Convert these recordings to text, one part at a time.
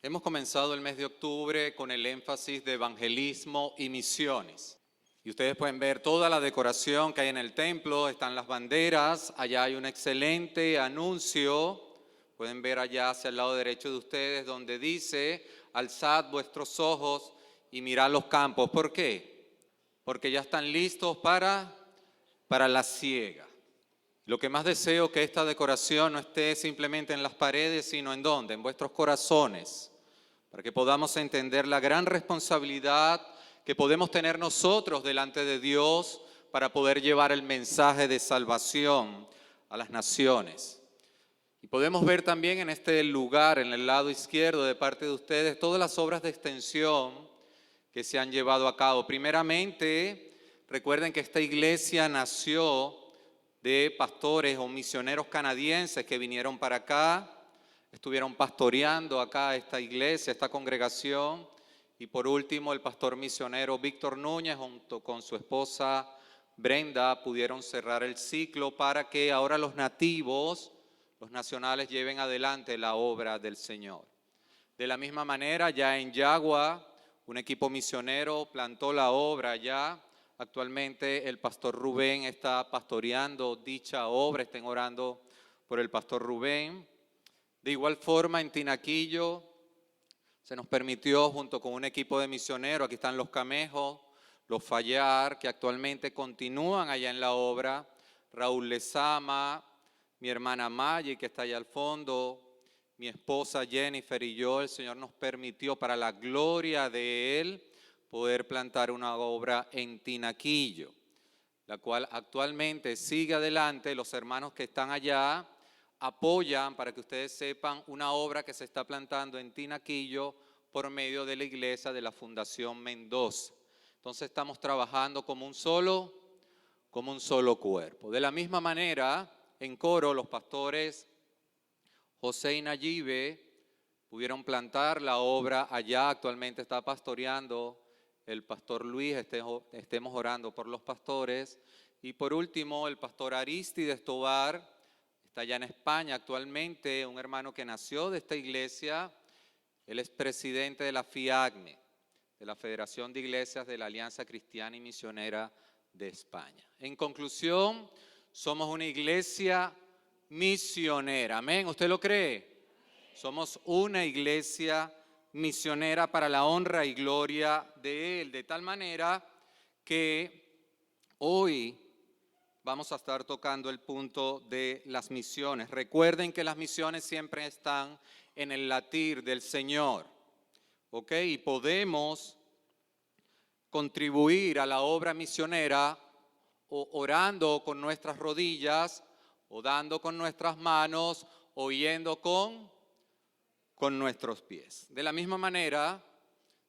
Hemos comenzado el mes de octubre con el énfasis de evangelismo y misiones. Y ustedes pueden ver toda la decoración que hay en el templo, están las banderas, allá hay un excelente anuncio. Pueden ver allá hacia el lado derecho de ustedes donde dice, alzad vuestros ojos y mirad los campos. ¿Por qué? Porque ya están listos para la siega. Lo que más deseo que esta decoración no esté simplemente en las paredes, sino en ¿dónde? En vuestros corazones, para que podamos entender la gran responsabilidad que podemos tener nosotros delante de Dios para poder llevar el mensaje de salvación a las naciones. Y podemos ver también en este lugar, en el lado izquierdo de parte de ustedes, todas las obras de extensión que se han llevado a cabo. Primeramente, recuerden que esta iglesia nació de pastores o misioneros canadienses que vinieron para acá, estuvieron pastoreando acá esta iglesia, esta congregación. Y por último, el pastor misionero Víctor Núñez junto con su esposa Brenda pudieron cerrar el ciclo para que ahora los nativos, los nacionales, lleven adelante la obra del Señor. De la misma manera, ya en Yagua, un equipo misionero plantó la obra allá. Actualmente el pastor Rubén está pastoreando dicha obra, estén orando por el pastor Rubén. De igual forma, en Tinaquillo se nos permitió, junto con un equipo de misioneros, aquí están los Camejos, los Fallar, que actualmente continúan allá en la obra, Raúl Lezama, mi hermana Maggie, que está allá al fondo, mi esposa Jennifer y yo, el Señor nos permitió, para la gloria de Él, poder plantar una obra en Tinaquillo, la cual actualmente sigue adelante. Los hermanos que están allá apoyan, para que ustedes sepan, una obra que se está plantando en Tinaquillo por medio de la iglesia de la Fundación Mendoza. Entonces estamos trabajando como un solo cuerpo. De la misma manera, en Coro, los pastores José y Nayibe pudieron plantar la obra allá. Actualmente está pastoreando el pastor Luis, estemos orando por los pastores. Y por último, el pastor Aristides Tobar está allá en España actualmente, un hermano que nació de esta iglesia. Él es presidente de la FIAGNE, de la Federación de Iglesias de la Alianza Cristiana y Misionera de España. En conclusión, somos una iglesia misionera. Amén. ¿Usted lo cree? Somos una iglesia misionera para la honra y gloria de Él. De tal manera que hoy vamos a estar tocando el punto de las misiones. Recuerden que las misiones siempre están en el latir del Señor. ¿Ok? Y podemos contribuir a la obra misionera o orando con nuestras rodillas, o dando con nuestras manos, o yendo con nuestros pies. De la misma manera,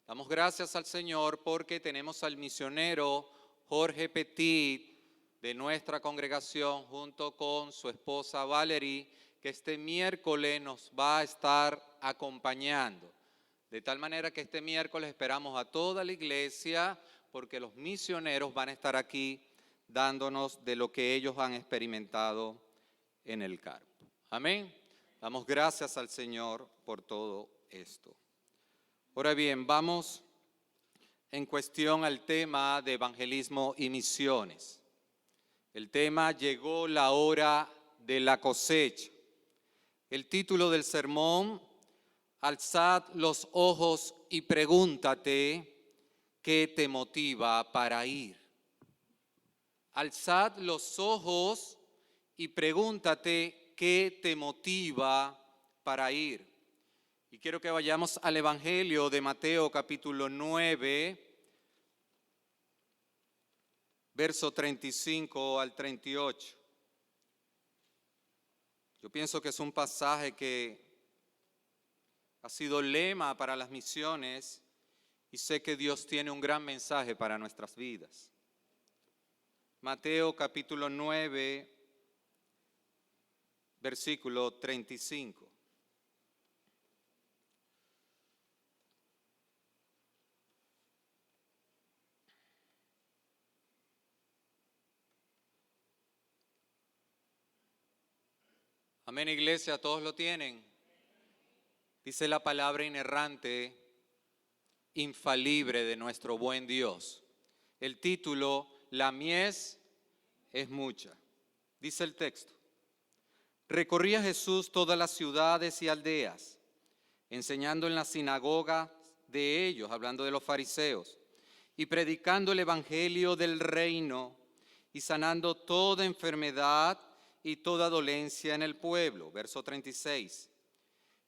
damos gracias al Señor porque tenemos al misionero Jorge Petit de nuestra congregación junto con su esposa Valerie, que este miércoles nos va a estar acompañando. De tal manera que este miércoles esperamos a toda la iglesia porque los misioneros van a estar aquí dándonos de lo que ellos han experimentado en el campo. Amén. Damos gracias al Señor por todo esto. Ahora bien, vamos en cuestión al tema de evangelismo y misiones. El tema: llegó la hora de la cosecha. El título del sermón: alzad los ojos y pregúntate qué te motiva para ir. Alzad los ojos y pregúntate qué te motiva para ir. Y quiero que vayamos al Evangelio de Mateo capítulo 9, verso 35 al 38. Yo pienso que es un pasaje que ha sido lema para las misiones y sé que Dios tiene un gran mensaje para nuestras vidas. Mateo capítulo 9, versículo 35. Amén, iglesia, ¿todos lo tienen? Dice la palabra inerrante, infalible de nuestro buen Dios. El título, La mies es mucha. Dice el texto. Recorría Jesús todas las ciudades y aldeas, enseñando en las sinagogas de ellos, hablando de los fariseos, y predicando el evangelio del reino y sanando toda enfermedad y toda dolencia en el pueblo. Verso 36.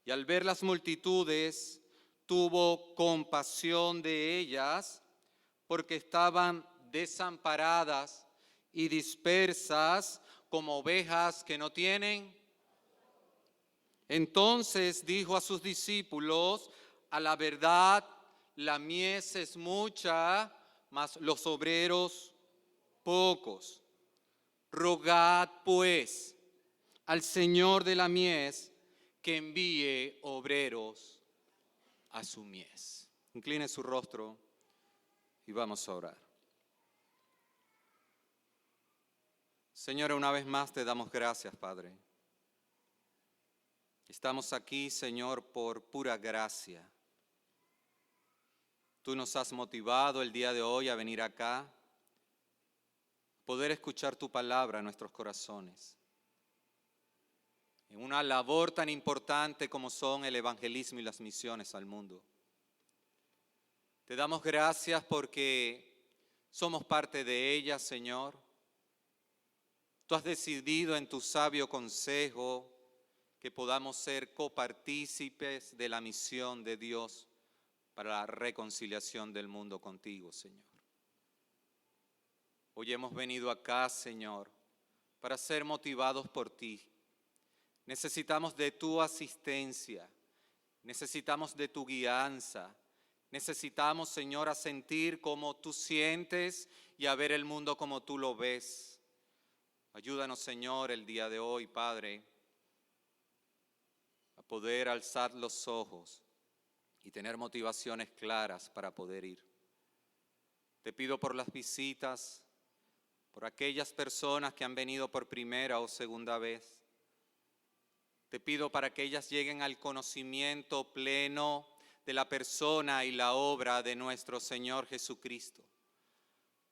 Y al ver las multitudes, tuvo compasión de ellas, porque estaban desamparadas y dispersas como ovejas que no tienen. Entonces dijo a sus discípulos, a la verdad, la mies es mucha, mas los obreros pocos. Rogad pues al Señor de la mies que envíe obreros a su mies. Incline su rostro y vamos a orar. Señor, una vez más te damos gracias, Padre. Estamos aquí, Señor, por pura gracia. Tú nos has motivado el día de hoy a venir acá, poder escuchar tu palabra en nuestros corazones. En una labor tan importante como son el evangelismo y las misiones al mundo. Te damos gracias porque somos parte de ella, Señor. Tú has decidido en tu sabio consejo que podamos ser copartícipes de la misión de Dios para la reconciliación del mundo contigo, Señor. Hoy hemos venido acá, Señor, para ser motivados por ti. Necesitamos de tu asistencia, necesitamos de tu guianza, necesitamos, Señor, a sentir como tú sientes y a ver el mundo como tú lo ves. Ayúdanos, Señor, el día de hoy, Padre, a poder alzar los ojos y tener motivaciones claras para poder ir. Te pido por las visitas, por aquellas personas que han venido por primera o segunda vez. Te pido para que ellas lleguen al conocimiento pleno de la persona y la obra de nuestro Señor Jesucristo.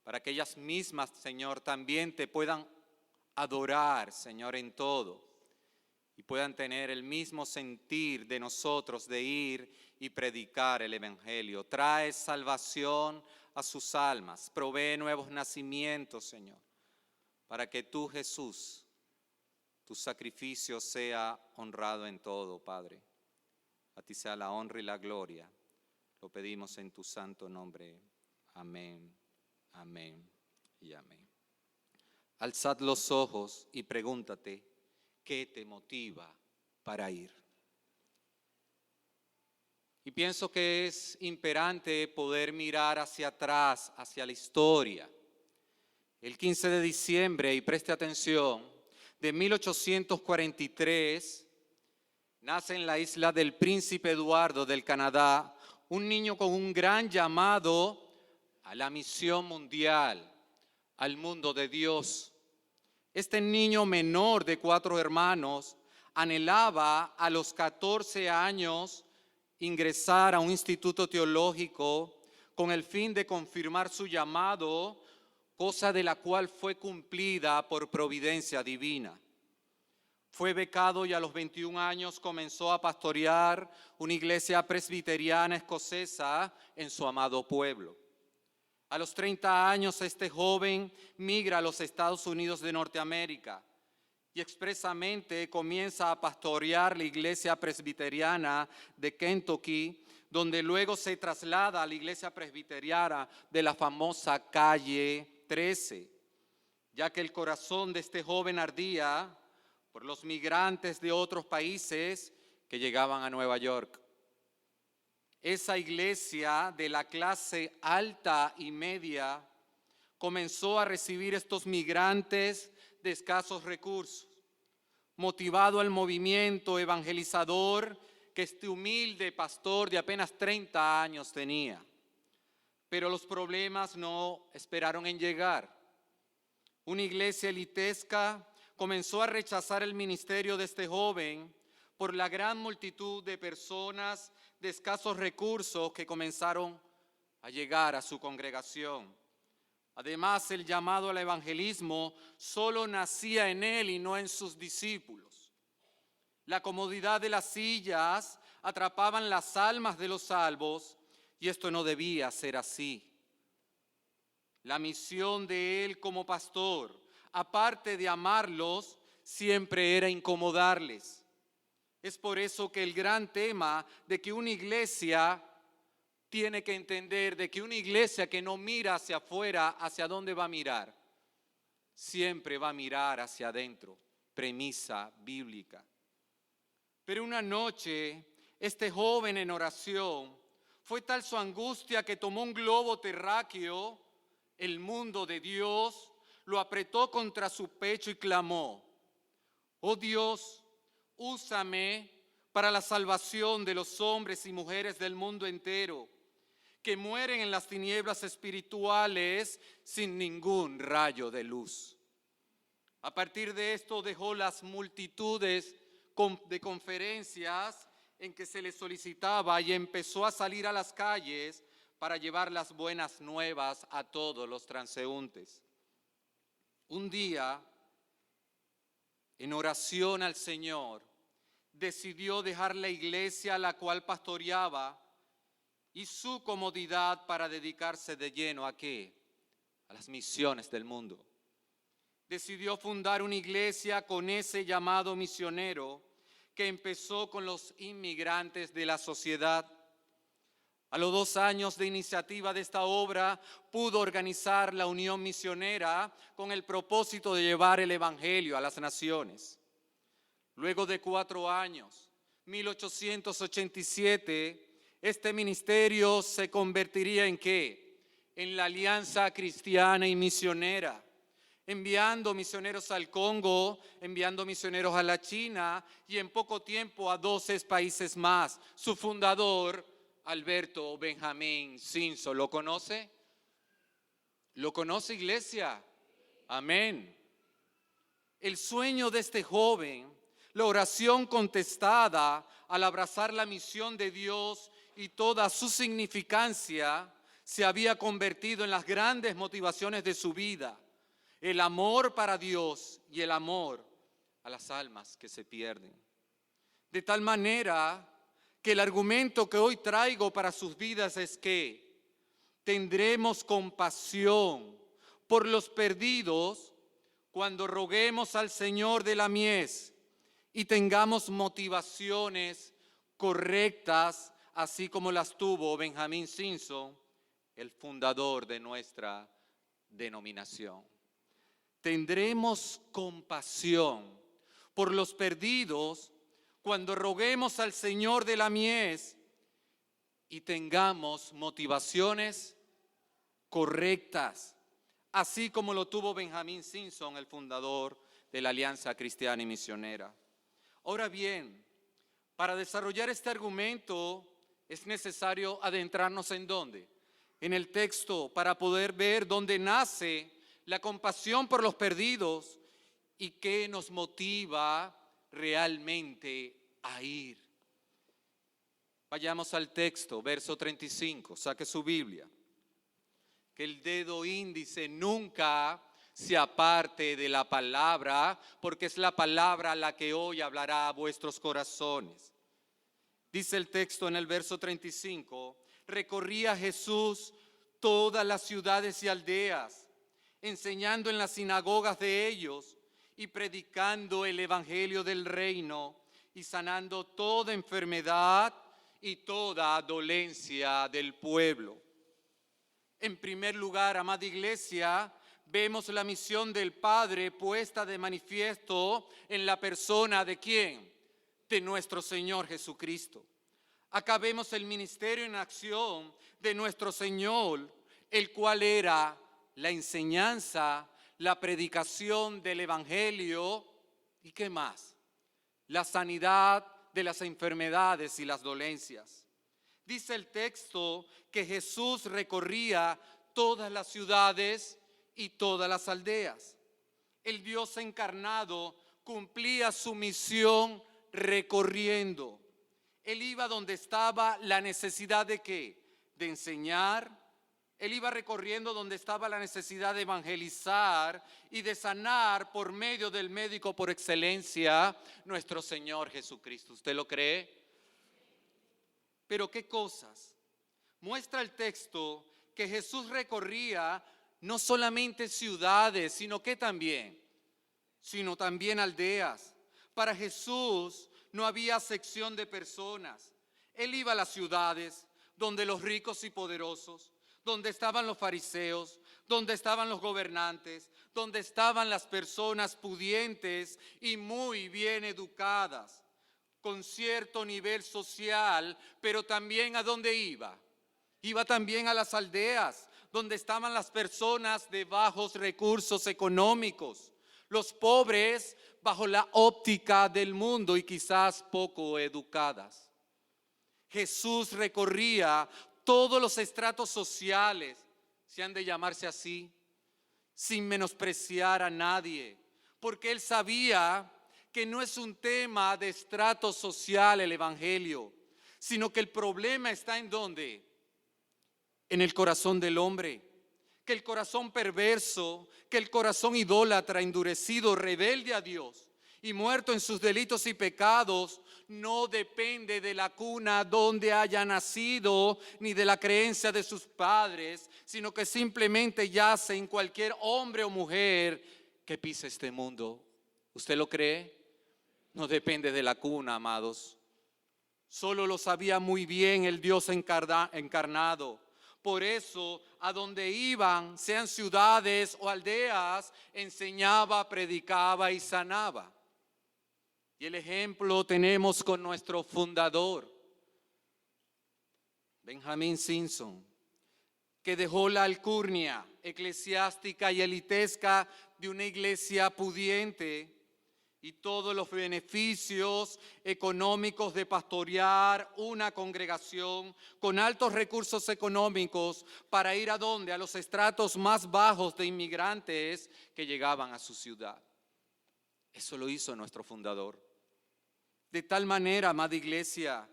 Para que ellas mismas, Señor, también te puedan adorar, Señor, en todo. Y puedan tener el mismo sentir de nosotros de ir y predicar el Evangelio. Trae salvación a sus almas, provee nuevos nacimientos, Señor, para que tú, Jesús, tu sacrificio sea honrado en todo, Padre. A ti sea la honra y la gloria. Lo pedimos en tu santo nombre. Amén, amén y amén. Alzad los ojos y pregúntate, ¿qué te motiva para ir? Y pienso que es imperante poder mirar hacia atrás, hacia la historia. El 15 de diciembre, y preste atención, de 1843, nace en la isla del Príncipe Eduardo del Canadá un niño con un gran llamado a la misión mundial, al mundo de Dios. Este niño menor de 4 hermanos anhelaba a los 14 años ingresar a un instituto teológico con el fin de confirmar su llamado, cosa de la cual fue cumplida por providencia divina. Fue becado y a los 21 años comenzó a pastorear una iglesia presbiteriana escocesa en su amado pueblo. A los 30 años este joven migra a los Estados Unidos de Norteamérica y expresamente comienza a pastorear la iglesia presbiteriana de Kentucky, donde luego se traslada a la iglesia presbiteriana de la famosa calle 13, ya que el corazón de este joven ardía por los migrantes de otros países que llegaban a Nueva York. Esa iglesia de la clase alta y media comenzó a recibir estos migrantes de escasos recursos, motivado al movimiento evangelizador que este humilde pastor de apenas 30 años tenía. Pero los problemas no esperaron en llegar. Una iglesia elitesca comenzó a rechazar el ministerio de este joven por la gran multitud de personas de escasos recursos que comenzaron a llegar a su congregación. Además, el llamado al evangelismo solo nacía en él y no en sus discípulos. La comodidad de las sillas atrapaban las almas de los salvos y esto no debía ser así. La misión de él como pastor, aparte de amarlos, siempre era incomodarles. Es por eso que el gran tema de que una iglesia tiene que entender, de que una iglesia que no mira hacia afuera, ¿hacia dónde va a mirar? Siempre va a mirar hacia adentro, premisa bíblica. Pero una noche, este joven en oración, fue tal su angustia que tomó un globo terráqueo, el mundo de Dios, lo apretó contra su pecho y clamó: oh Dios, úsame para la salvación de los hombres y mujeres del mundo entero, que mueren en las tinieblas espirituales sin ningún rayo de luz. A partir de esto dejó las multitudes de conferencias en que se le solicitaba y empezó a salir a las calles para llevar las buenas nuevas a todos los transeúntes. Un día, en oración al Señor, decidió dejar la iglesia a la cual pastoreaba y su comodidad para dedicarse de lleno ¿a qué? A las misiones del mundo. Decidió fundar una iglesia con ese llamado misionero que empezó con los inmigrantes de la sociedad. A los 2 años de iniciativa de esta obra, pudo organizar la Unión Misionera con el propósito de llevar el Evangelio a las naciones. Luego de 4 años, 1887, este ministerio se convertiría ¿en qué? En la Alianza Cristiana y Misionera, enviando misioneros al Congo, enviando misioneros a la China y en poco tiempo a 12 países más. Su fundador, Alberto Benjamín Simpson, ¿lo conoce? ¿Lo conoce, iglesia? Amén. El sueño de este joven, la oración contestada al abrazar la misión de Dios y toda su significancia, se había convertido en las grandes motivaciones de su vida. El amor para Dios y el amor a las almas que se pierden. De tal manera que el argumento que hoy traigo para sus vidas es que tendremos compasión por los perdidos cuando roguemos al Señor de la mies y tengamos motivaciones correctas, así como las tuvo Benjamín Simpson, el fundador de nuestra denominación. Tendremos compasión por los perdidos cuando roguemos al Señor de la mies y tengamos motivaciones correctas, así como lo tuvo Benjamín Simpson, el fundador de la Alianza Cristiana y Misionera. Ahora bien, para desarrollar este argumento es necesario adentrarnos ¿en dónde? En el texto, para poder ver dónde nace la compasión por los perdidos y qué nos motiva realmente a ir. Vayamos al texto, verso 35, saque su Biblia. Que el dedo índice nunca se aparte de la palabra, porque es la palabra la que hoy hablará a vuestros corazones. Dice el texto en el verso 35, recorría Jesús todas las ciudades y aldeas, enseñando en las sinagogas de ellos y predicando el evangelio del reino y sanando toda enfermedad y toda dolencia del pueblo. En primer lugar, amada iglesia, vemos la misión del Padre puesta de manifiesto en la persona ¿de quién? De nuestro Señor Jesucristo. Acá vemos el ministerio en acción de nuestro Señor, el cual era la enseñanza, la predicación del evangelio y ¿qué más? La sanidad de las enfermedades y las dolencias. Dice el texto que Jesús recorría todas las ciudades y todas las aldeas. El Dios encarnado cumplía su misión recorriendo. Él iba donde estaba la necesidad de ¿qué? De enseñar. Él iba recorriendo donde estaba la necesidad de evangelizar y de sanar por medio del médico por excelencia, nuestro Señor Jesucristo. ¿Usted lo cree? Pero ¿qué cosas? Muestra el texto que Jesús recorría no solamente ciudades, sino también aldeas. Para Jesús no había sección de personas. Él iba a las ciudades donde los ricos y poderosos, donde estaban los fariseos, donde estaban los gobernantes, donde estaban las personas pudientes y muy bien educadas, con cierto nivel social, pero también ¿a dónde iba? Iba también a las aldeas, donde estaban las personas de bajos recursos económicos, los pobres bajo la óptica del mundo y quizás poco educadas. Jesús recorría todos los estratos sociales, si han de llamarse así, sin menospreciar a nadie, porque Él sabía que no es un tema de estrato social el evangelio, sino que el problema está ¿en dónde? En el corazón del hombre, que el corazón perverso, que el corazón idólatra, endurecido, rebelde a Dios y muerto en sus delitos y pecados, no depende de la cuna donde haya nacido, ni de la creencia de sus padres, sino que simplemente yace en cualquier hombre o mujer que pise este mundo. ¿Usted lo cree? No depende de la cuna, amados. Solo lo sabía muy bien el Dios encarnado. Por eso, a donde iban, sean ciudades o aldeas, enseñaba, predicaba y sanaba. Y el ejemplo tenemos con nuestro fundador, Benjamín Simpson, que dejó la alcurnia eclesiástica y elitesca de una iglesia pudiente y todos los beneficios económicos de pastorear una congregación con altos recursos económicos para ir ¿a dónde? A los estratos más bajos de inmigrantes que llegaban a su ciudad. Eso lo hizo nuestro fundador. De tal manera, amada iglesia,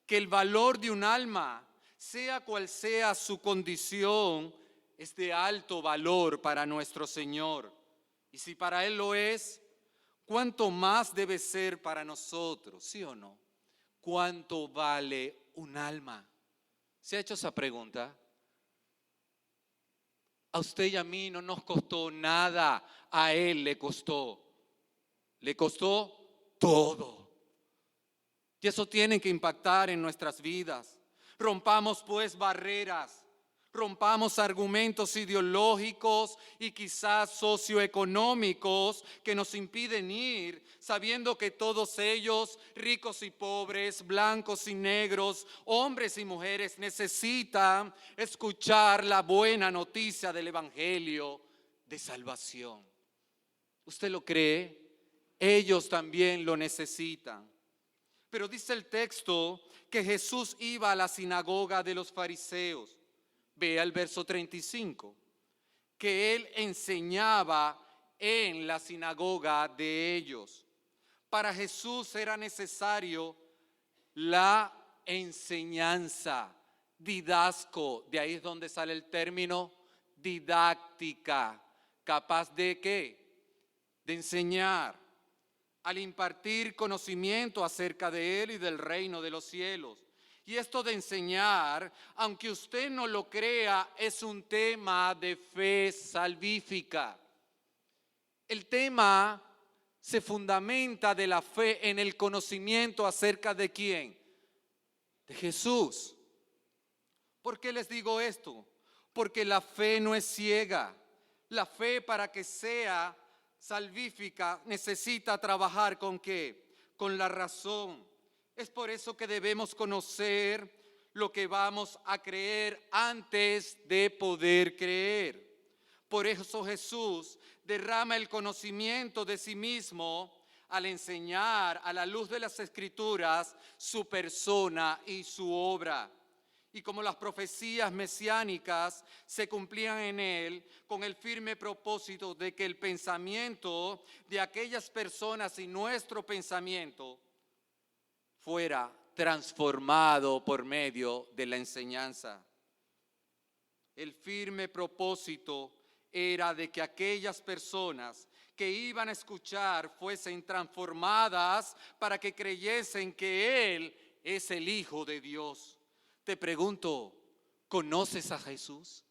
que el valor de un alma, sea cual sea su condición, es de alto valor para nuestro Señor. Y si para Él lo es, ¿cuánto más debe ser para nosotros? ¿Sí o no? ¿Cuánto vale un alma? ¿Se ha hecho esa pregunta? A usted y a mí no nos costó nada, a Él le costó. Le costó todo. Y eso tiene que impactar en nuestras vidas. Rompamos pues barreras, rompamos argumentos ideológicos y quizás socioeconómicos que nos impiden ir, sabiendo que todos ellos, ricos y pobres, blancos y negros, hombres y mujeres, necesitan escuchar la buena noticia del evangelio de salvación. ¿Usted lo cree? Ellos también lo necesitan. Pero dice el texto que Jesús iba a la sinagoga de los fariseos. Vea el verso 35, que Él enseñaba en la sinagoga de ellos. Para Jesús era necesario la enseñanza, didasco, de ahí es donde sale el término didáctica, capaz de ¿qué? De enseñar, al impartir conocimiento acerca de Él y del reino de los cielos. Y esto de enseñar, aunque usted no lo crea, es un tema de fe salvífica. El tema se fundamenta de la fe en el conocimiento acerca de ¿quién? De Jesús. ¿Por qué les digo esto? Porque la fe no es ciega. La fe, para que sea salvífica, necesita trabajar ¿con qué? Con la razón. Es por eso que debemos conocer lo que vamos a creer antes de poder creer. Por eso Jesús derrama el conocimiento de sí mismo al enseñar a la luz de las Escrituras su persona y su obra. Y como las profecías mesiánicas se cumplían en Él con el firme propósito de que el pensamiento de aquellas personas y nuestro pensamiento fuera transformado por medio de la enseñanza. El firme propósito era de que aquellas personas que iban a escuchar fuesen transformadas para que creyesen que Él es el Hijo de Dios. Te pregunto, ¿conoces a Jesús?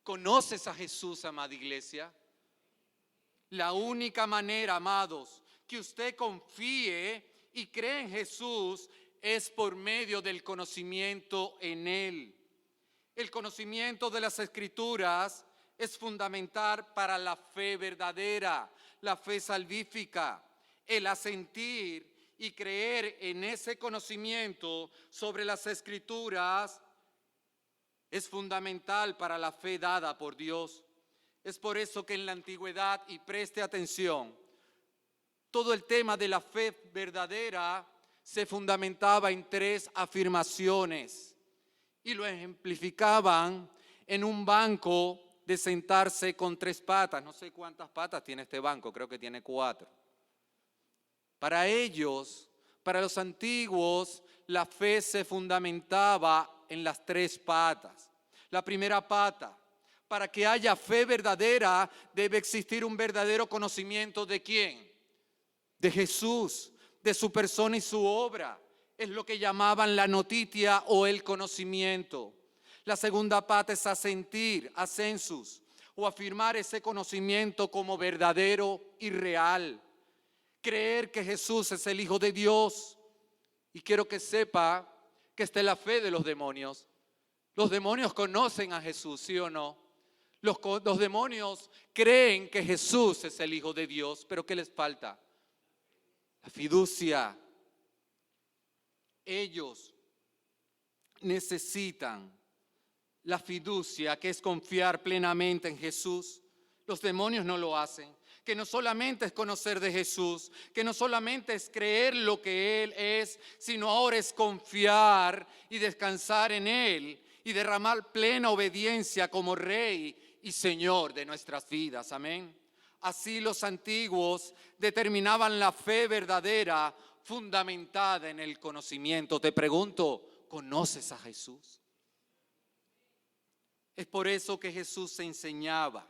¿Conoces a Jesús, amada iglesia? La única manera, amados, que usted confíe y cree en Jesús es por medio del conocimiento en Él. El conocimiento de las Escrituras es fundamental para la fe verdadera, la fe salvífica. El asentir y creer en ese conocimiento sobre las Escrituras es fundamental para la fe dada por Dios. Es por eso que en la antigüedad, y preste atención, todo el tema de la fe verdadera se fundamentaba en 3 afirmaciones y lo ejemplificaban en un banco de sentarse con 3 patas. No sé cuántas patas tiene este banco, creo que tiene 4. Para ellos, para los antiguos, la fe se fundamentaba en las 3 patas. La primera pata, para que haya fe verdadera, debe existir un verdadero conocimiento ¿de quién? De Jesús, de su persona y su obra. Es lo que llamaban la notitia o el conocimiento. La segunda pata es asentir, ascensus, o afirmar ese conocimiento como verdadero y real. Creer que Jesús es el Hijo de Dios. Y quiero que sepa que esta es la fe de los demonios. Los demonios conocen a Jesús, ¿sí o no? Los demonios creen que Jesús es el Hijo de Dios, pero ¿qué les falta? La fiducia. Ellos necesitan la fiducia, que es confiar plenamente en Jesús. Los demonios no lo hacen. Que no solamente es conocer de Jesús, que no solamente es creer lo que Él es, sino ahora es confiar y descansar en Él y derramar plena obediencia como Rey y Señor de nuestras vidas. Amén. Así los antiguos determinaban la fe verdadera fundamentada en el conocimiento. Te pregunto, ¿conoces a Jesús? Es por eso que Jesús se enseñaba.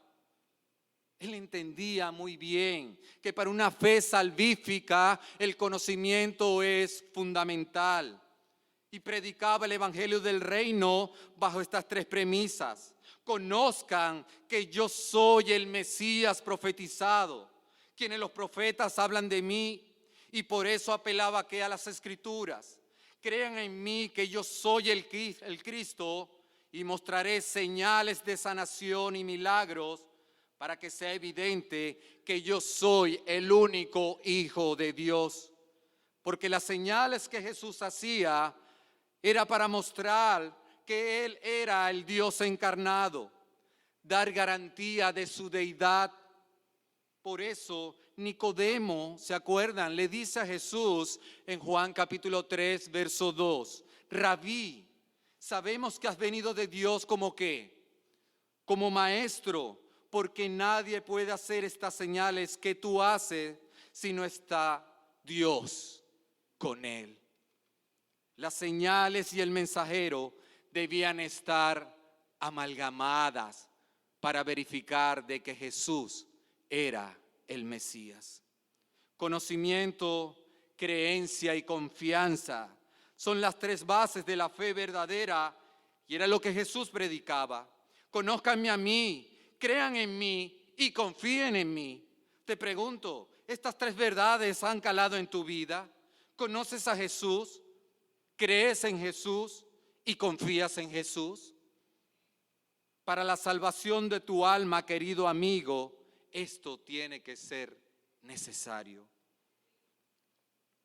Él entendía muy bien que para una fe salvífica el conocimiento es fundamental. Y predicaba el Evangelio del Reino bajo estas 3 premisas. Conozcan que yo soy el Mesías profetizado, quienes los profetas hablan de mí, y por eso apelaba a las Escrituras. Crean en mí que yo soy el Cristo y mostraré señales de sanación y milagros para que sea evidente que yo soy el único Hijo de Dios. Porque las señales que Jesús hacía era para mostrar que Él era el Dios encarnado, dar garantía de su deidad. Por eso Nicodemo, ¿se acuerdan? Le dice a Jesús en Juan capítulo 3, verso 2, Rabí, sabemos que has venido de Dios como ¿qué? Como maestro, porque nadie puede hacer estas señales que tú haces si no está Dios con él. Las señales y el mensajero debían estar amalgamadas para verificar de que Jesús era el Mesías. Conocimiento, creencia y confianza son las 3 bases de la fe verdadera y era lo que Jesús predicaba. Conózcanme a mí, crean en mí y confíen en mí. Te pregunto, ¿estas 3 verdades han calado en tu vida? ¿Conoces a Jesús? ¿Crees en Jesús y confías en Jesús? Para la salvación de tu alma, querido amigo, esto tiene que ser necesario.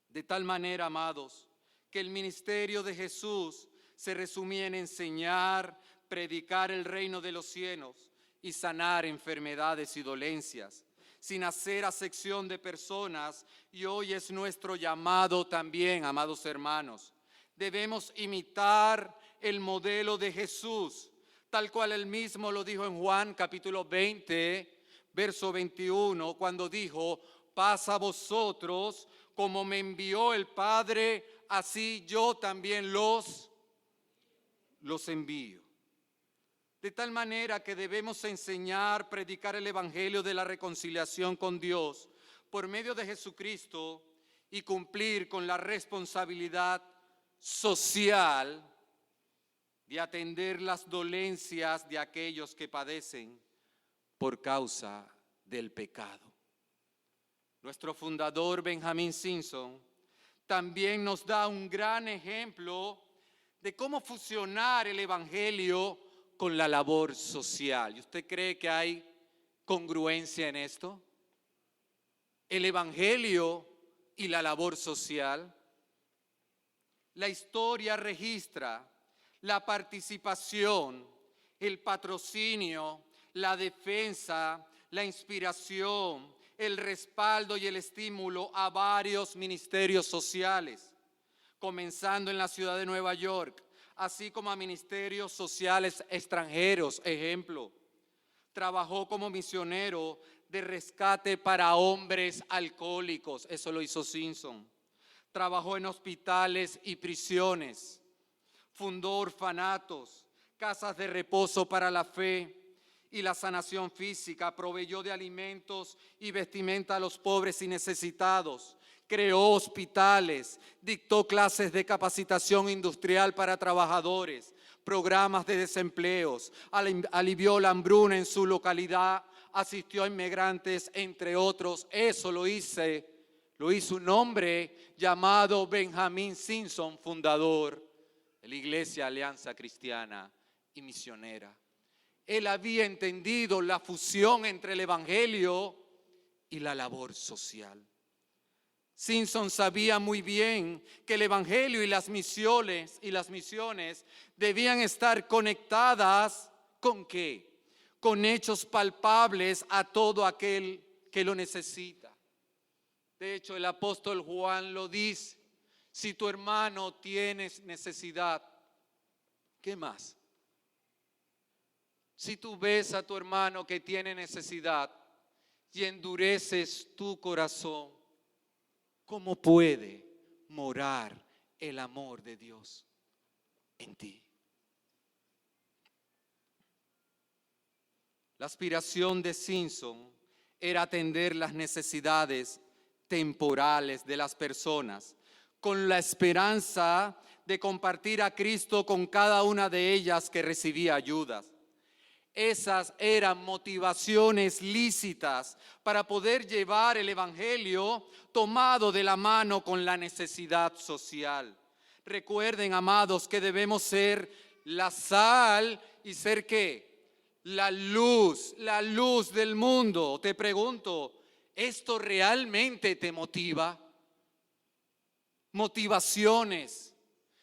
De tal manera, amados, que el ministerio de Jesús se resumía en enseñar, predicar el reino de los cielos y sanar enfermedades y dolencias, sin hacer acepción de personas. Y hoy es nuestro llamado también, amados hermanos. Debemos imitar el modelo de Jesús, tal cual él mismo lo dijo en Juan capítulo 20, verso 21, cuando dijo, paz a vosotros, como me envió el Padre, así yo también los envío. De tal manera que debemos enseñar, predicar el Evangelio de la reconciliación con Dios por medio de Jesucristo y cumplir con la responsabilidad social de atender las dolencias de aquellos que padecen por causa del pecado. Nuestro fundador, Benjamin Simpson, también nos da un gran ejemplo de cómo fusionar el Evangelio con la labor social. ¿Y usted cree que hay congruencia en esto? El Evangelio y la labor social. La historia registra la participación, el patrocinio, la defensa, la inspiración, el respaldo y el estímulo a varios ministerios sociales, comenzando en la ciudad de Nueva York, así como a ministerios sociales extranjeros. Ejemplo, trabajó como misionero de rescate para hombres alcohólicos, eso lo hizo Simpson. Trabajó en hospitales y prisiones, fundó orfanatos, casas de reposo para la fe y la sanación física, proveyó de alimentos y vestimenta a los pobres y necesitados, creó hospitales, dictó clases de capacitación industrial para trabajadores, programas de desempleos, alivió la hambruna en su localidad, asistió a inmigrantes, entre otros. Eso lo hizo un hombre llamado Benjamin Simpson, fundador de la Iglesia Alianza Cristiana y Misionera. Él había entendido la fusión entre el Evangelio y la labor social. Simpson sabía muy bien que el Evangelio y las misiones debían estar conectadas ¿con qué? Con hechos palpables a todo aquel que lo necesita. De hecho, el apóstol Juan lo dice: si tu hermano tiene necesidad, ¿qué más? Si tú ves a tu hermano que tiene necesidad y endureces tu corazón, ¿cómo puede morar el amor de Dios en ti? La aspiración de Simpson era atender las necesidades temporales de las personas, con la esperanza de compartir a Cristo con cada una de ellas que recibía ayudas. Esas eran motivaciones lícitas para poder llevar el Evangelio tomado de la mano con la necesidad social. Recuerden, amados, que debemos ser la sal y ser ¿qué? La luz del mundo. Te pregunto, ¿esto realmente te motiva? Motivaciones,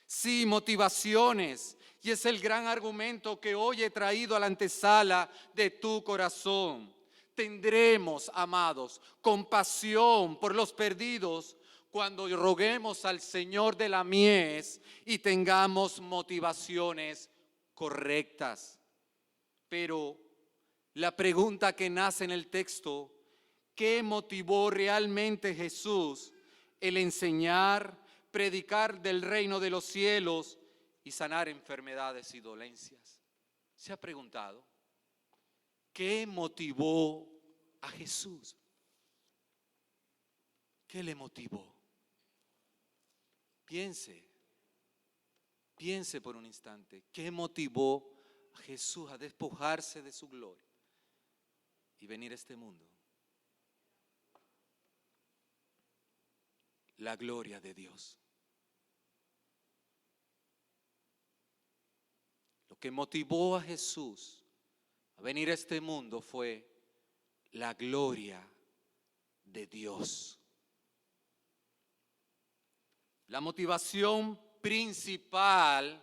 sí, motivaciones. Y es el gran argumento que hoy he traído a la antesala de tu corazón. Tendremos, amados, compasión por los perdidos cuando roguemos al Señor de la mies y tengamos motivaciones correctas. Pero la pregunta que nace en el texto: ¿qué motivó realmente Jesús el enseñar, predicar del reino de los cielos y sanar enfermedades y dolencias? ¿Se ha preguntado qué motivó a Jesús? ¿Qué le motivó? Piense por un instante. ¿Qué motivó a Jesús a despojarse de su gloria y venir a este mundo? La gloria de Dios. Lo que motivó a Jesús a venir a este mundo fue la gloria de Dios. La motivación principal,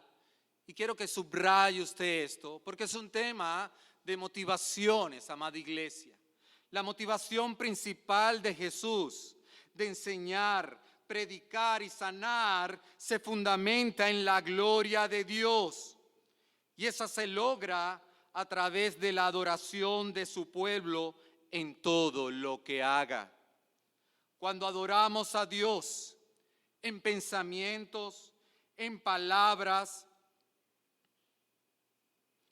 y quiero que subraye usted esto, porque es un tema de motivaciones, amada iglesia. La motivación principal de Jesús de enseñar, predicar y sanar se fundamenta en la gloria de Dios. Y esa se logra a través de la adoración de su pueblo en todo lo que haga. cuando adoramos a Dios en pensamientos, en palabras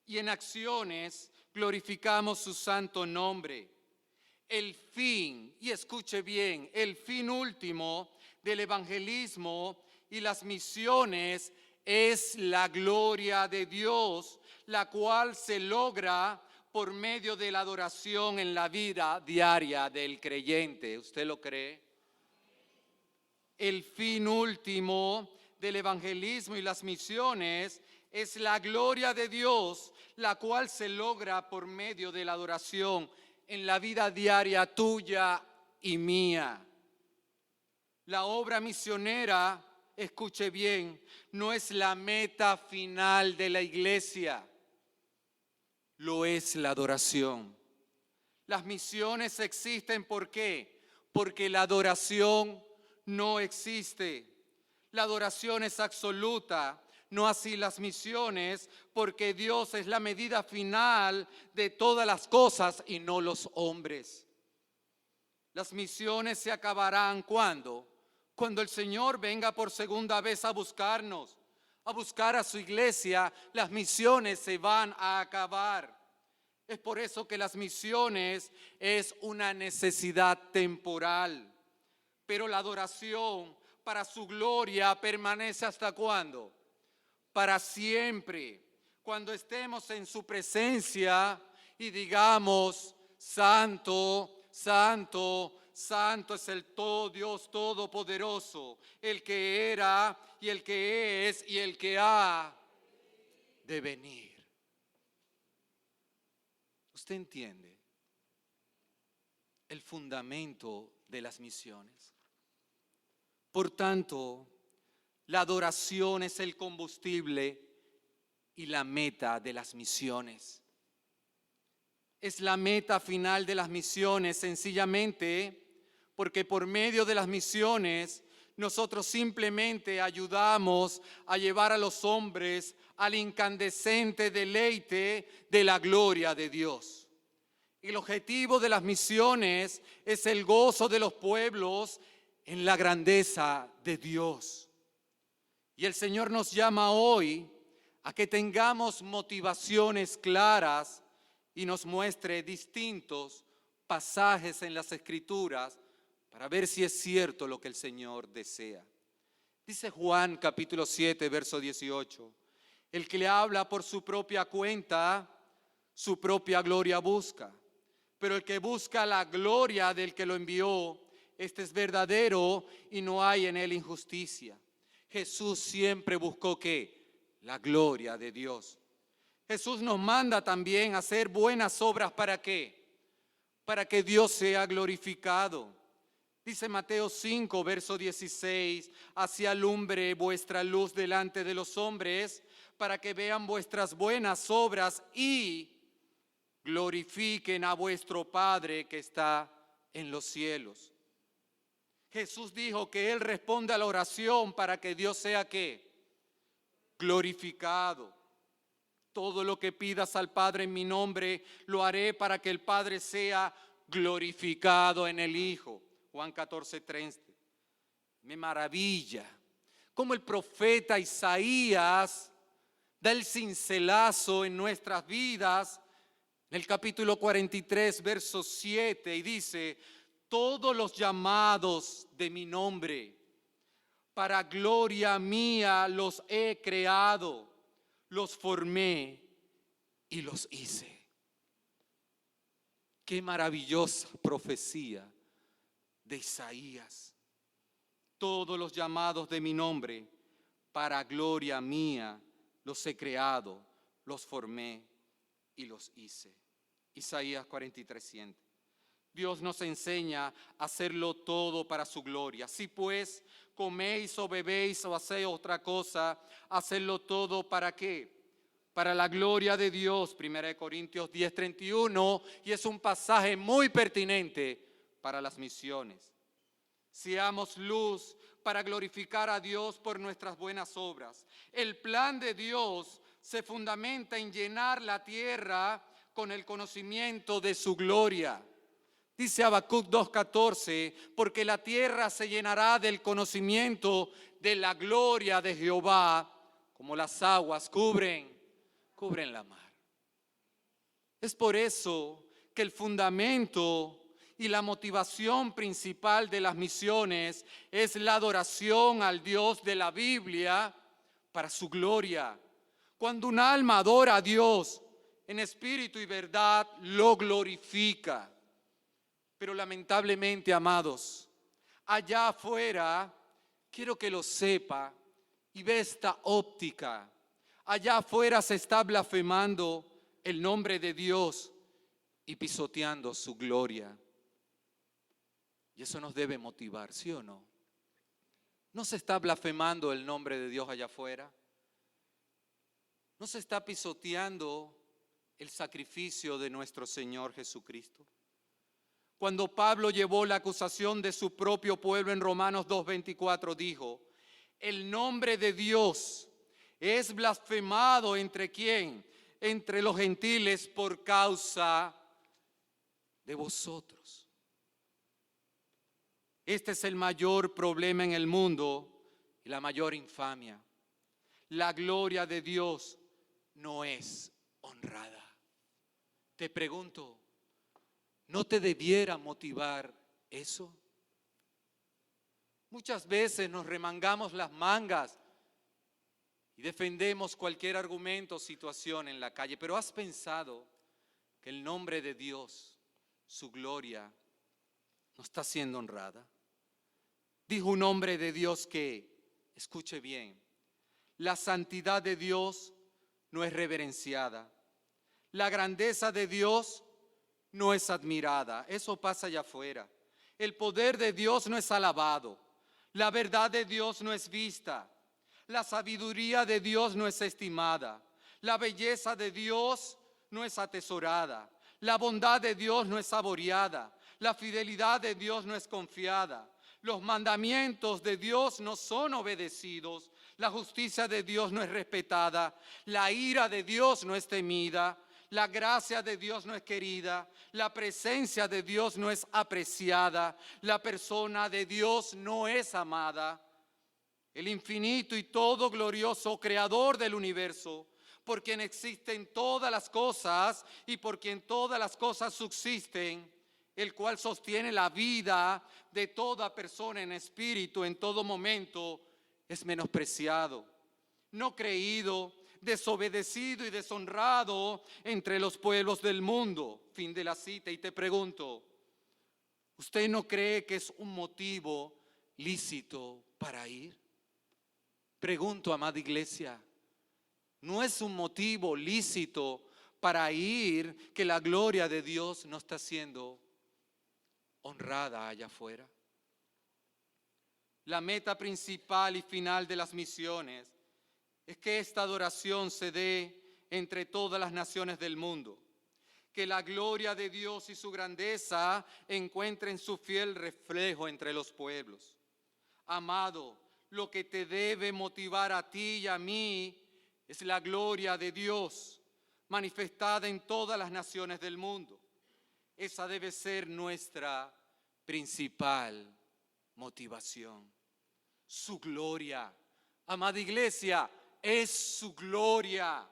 y en acciones, glorificamos su santo nombre. El fin, y escuche bien, el fin último del evangelismo y las misiones es la gloria de Dios, la cual se logra por medio de la adoración en la vida diaria del creyente. ¿Usted lo cree? El fin último del evangelismo y las misiones es la gloria de Dios, la cual se logra por medio de la adoración en la vida diaria tuya y mía. La obra misionera, escuche bien, no es la meta final de la iglesia, lo es la adoración. Las misiones existen, ¿por qué? Porque la adoración no existe. La adoración es absoluta, no así las misiones, porque Dios es la medida final de todas las cosas y no los hombres. Las misiones se acabarán ¿cuándo? Cuando el Señor venga por segunda vez a buscarnos, a buscar a su iglesia, las misiones se van a acabar. Es por eso que las misiones es una necesidad temporal. Pero la adoración para su gloria permanece ¿hasta cuándo? Para siempre. Cuando estemos en su presencia y digamos, santo, santo, santo es el Dios Todopoderoso, el que era y el que es y el que ha de venir. ¿Usted entiende el fundamento de las misiones? Por tanto, la adoración es el combustible y la meta de las misiones. Es la meta final de las misiones sencillamente porque por medio de las misiones nosotros simplemente ayudamos a llevar a los hombres al incandescente deleite de la gloria de Dios. El objetivo de las misiones es el gozo de los pueblos en la grandeza de Dios. Y el Señor nos llama hoy a que tengamos motivaciones claras y nos muestre distintos pasajes en las Escrituras para ver si es cierto lo que el Señor desea. Dice Juan capítulo 7, verso 18, el que le habla por su propia cuenta, su propia gloria busca. Pero el que busca la gloria del que lo envió, este es verdadero y no hay en él injusticia. Jesús siempre buscó ¿qué? La gloria de Dios. Jesús nos manda también a hacer buenas obras, ¿para qué? Para que Dios sea glorificado. Dice Mateo 5, verso 16, así alumbre vuestra luz delante de los hombres, para que vean vuestras buenas obras y glorifiquen a vuestro Padre que está en los cielos. Jesús dijo que Él responde a la oración para que Dios sea ¿qué? Glorificado. Todo lo que pidas al Padre en mi nombre, lo haré para que el Padre sea glorificado en el Hijo. Juan 14:30. Me maravilla cómo el profeta Isaías da el cincelazo en nuestras vidas en el capítulo 43, verso 7, y dice, todos los llamados de mi nombre, para gloria mía los he creado, los formé y los hice. Qué maravillosa profecía de Isaías. Todos los llamados de mi nombre, para gloria mía, los he creado, los formé y los hice. Isaías 43:100. Dios nos enseña a hacerlo todo para su gloria. Si pues coméis o bebéis o hacéis otra cosa, hacedlo todo ¿para qué? Para la gloria de Dios. 1 Corintios 10:31, y es un pasaje muy pertinente para las misiones. Seamos luz para glorificar a Dios por nuestras buenas obras. El plan de Dios se fundamenta en llenar la tierra con el conocimiento de su gloria. Dice Habacuc 2:14, porque la tierra se llenará del conocimiento de la gloria de Jehová, como las aguas cubren la mar. Es por eso que el fundamento y la motivación principal de las misiones es la adoración al Dios de la Biblia para su gloria. Cuando un alma adora a Dios en espíritu y verdad, lo glorifica. Pero lamentablemente, amados, allá afuera, quiero que lo sepa y ve esta óptica. Allá afuera se está blasfemando el nombre de Dios y pisoteando su gloria. Y eso nos debe motivar, ¿sí o no? ¿No se está blasfemando el nombre de Dios allá afuera? ¿No se está pisoteando el sacrificio de nuestro Señor Jesucristo? Cuando Pablo llevó la acusación de su propio pueblo en Romanos 2:24, dijo: el nombre de Dios es blasfemado ¿entre quién? Entre los gentiles por causa de vosotros. Este es el mayor problema en el mundo y la mayor infamia. La gloria de Dios no es honrada. Te pregunto, ¿no te debiera motivar eso? Muchas veces nos remangamos las mangas y defendemos cualquier argumento o situación en la calle, pero ¿has pensado que el nombre de Dios, su gloria, no está siendo honrada? Dijo un hombre de Dios que, escuche bien, la santidad de Dios no es reverenciada, la grandeza de Dios no es admirada. Eso pasa allá afuera. El poder de Dios no es alabado, la verdad de Dios no es vista, la sabiduría de Dios no es estimada, la belleza de Dios no es atesorada, la bondad de Dios no es saboreada, la fidelidad de Dios no es confiada, los mandamientos de Dios no son obedecidos, la justicia de Dios no es respetada, la ira de Dios no es temida, la gracia de Dios no es querida, la presencia de Dios no es apreciada, la persona de Dios no es amada. El infinito y todo glorioso creador del universo, por quien existen todas las cosas y por quien todas las cosas subsisten, el cual sostiene la vida de toda persona en espíritu en todo momento, es menospreciado, no creído, desobedecido y deshonrado entre los pueblos del mundo. Fin de la cita. Y te pregunto, ¿usted no cree que es un motivo lícito para ir? Pregunto, amada iglesia, ¿no es un motivo lícito para ir que la gloria de Dios no está siendo honrada allá afuera? La meta principal y final de las misiones es que esta adoración se dé entre todas las naciones del mundo, que la gloria de Dios y su grandeza encuentren su fiel reflejo entre los pueblos. Amado, lo que te debe motivar a ti y a mí es la gloria de Dios manifestada en todas las naciones del mundo. Esa debe ser nuestra principal motivación. Su gloria. Amada iglesia, es su gloria.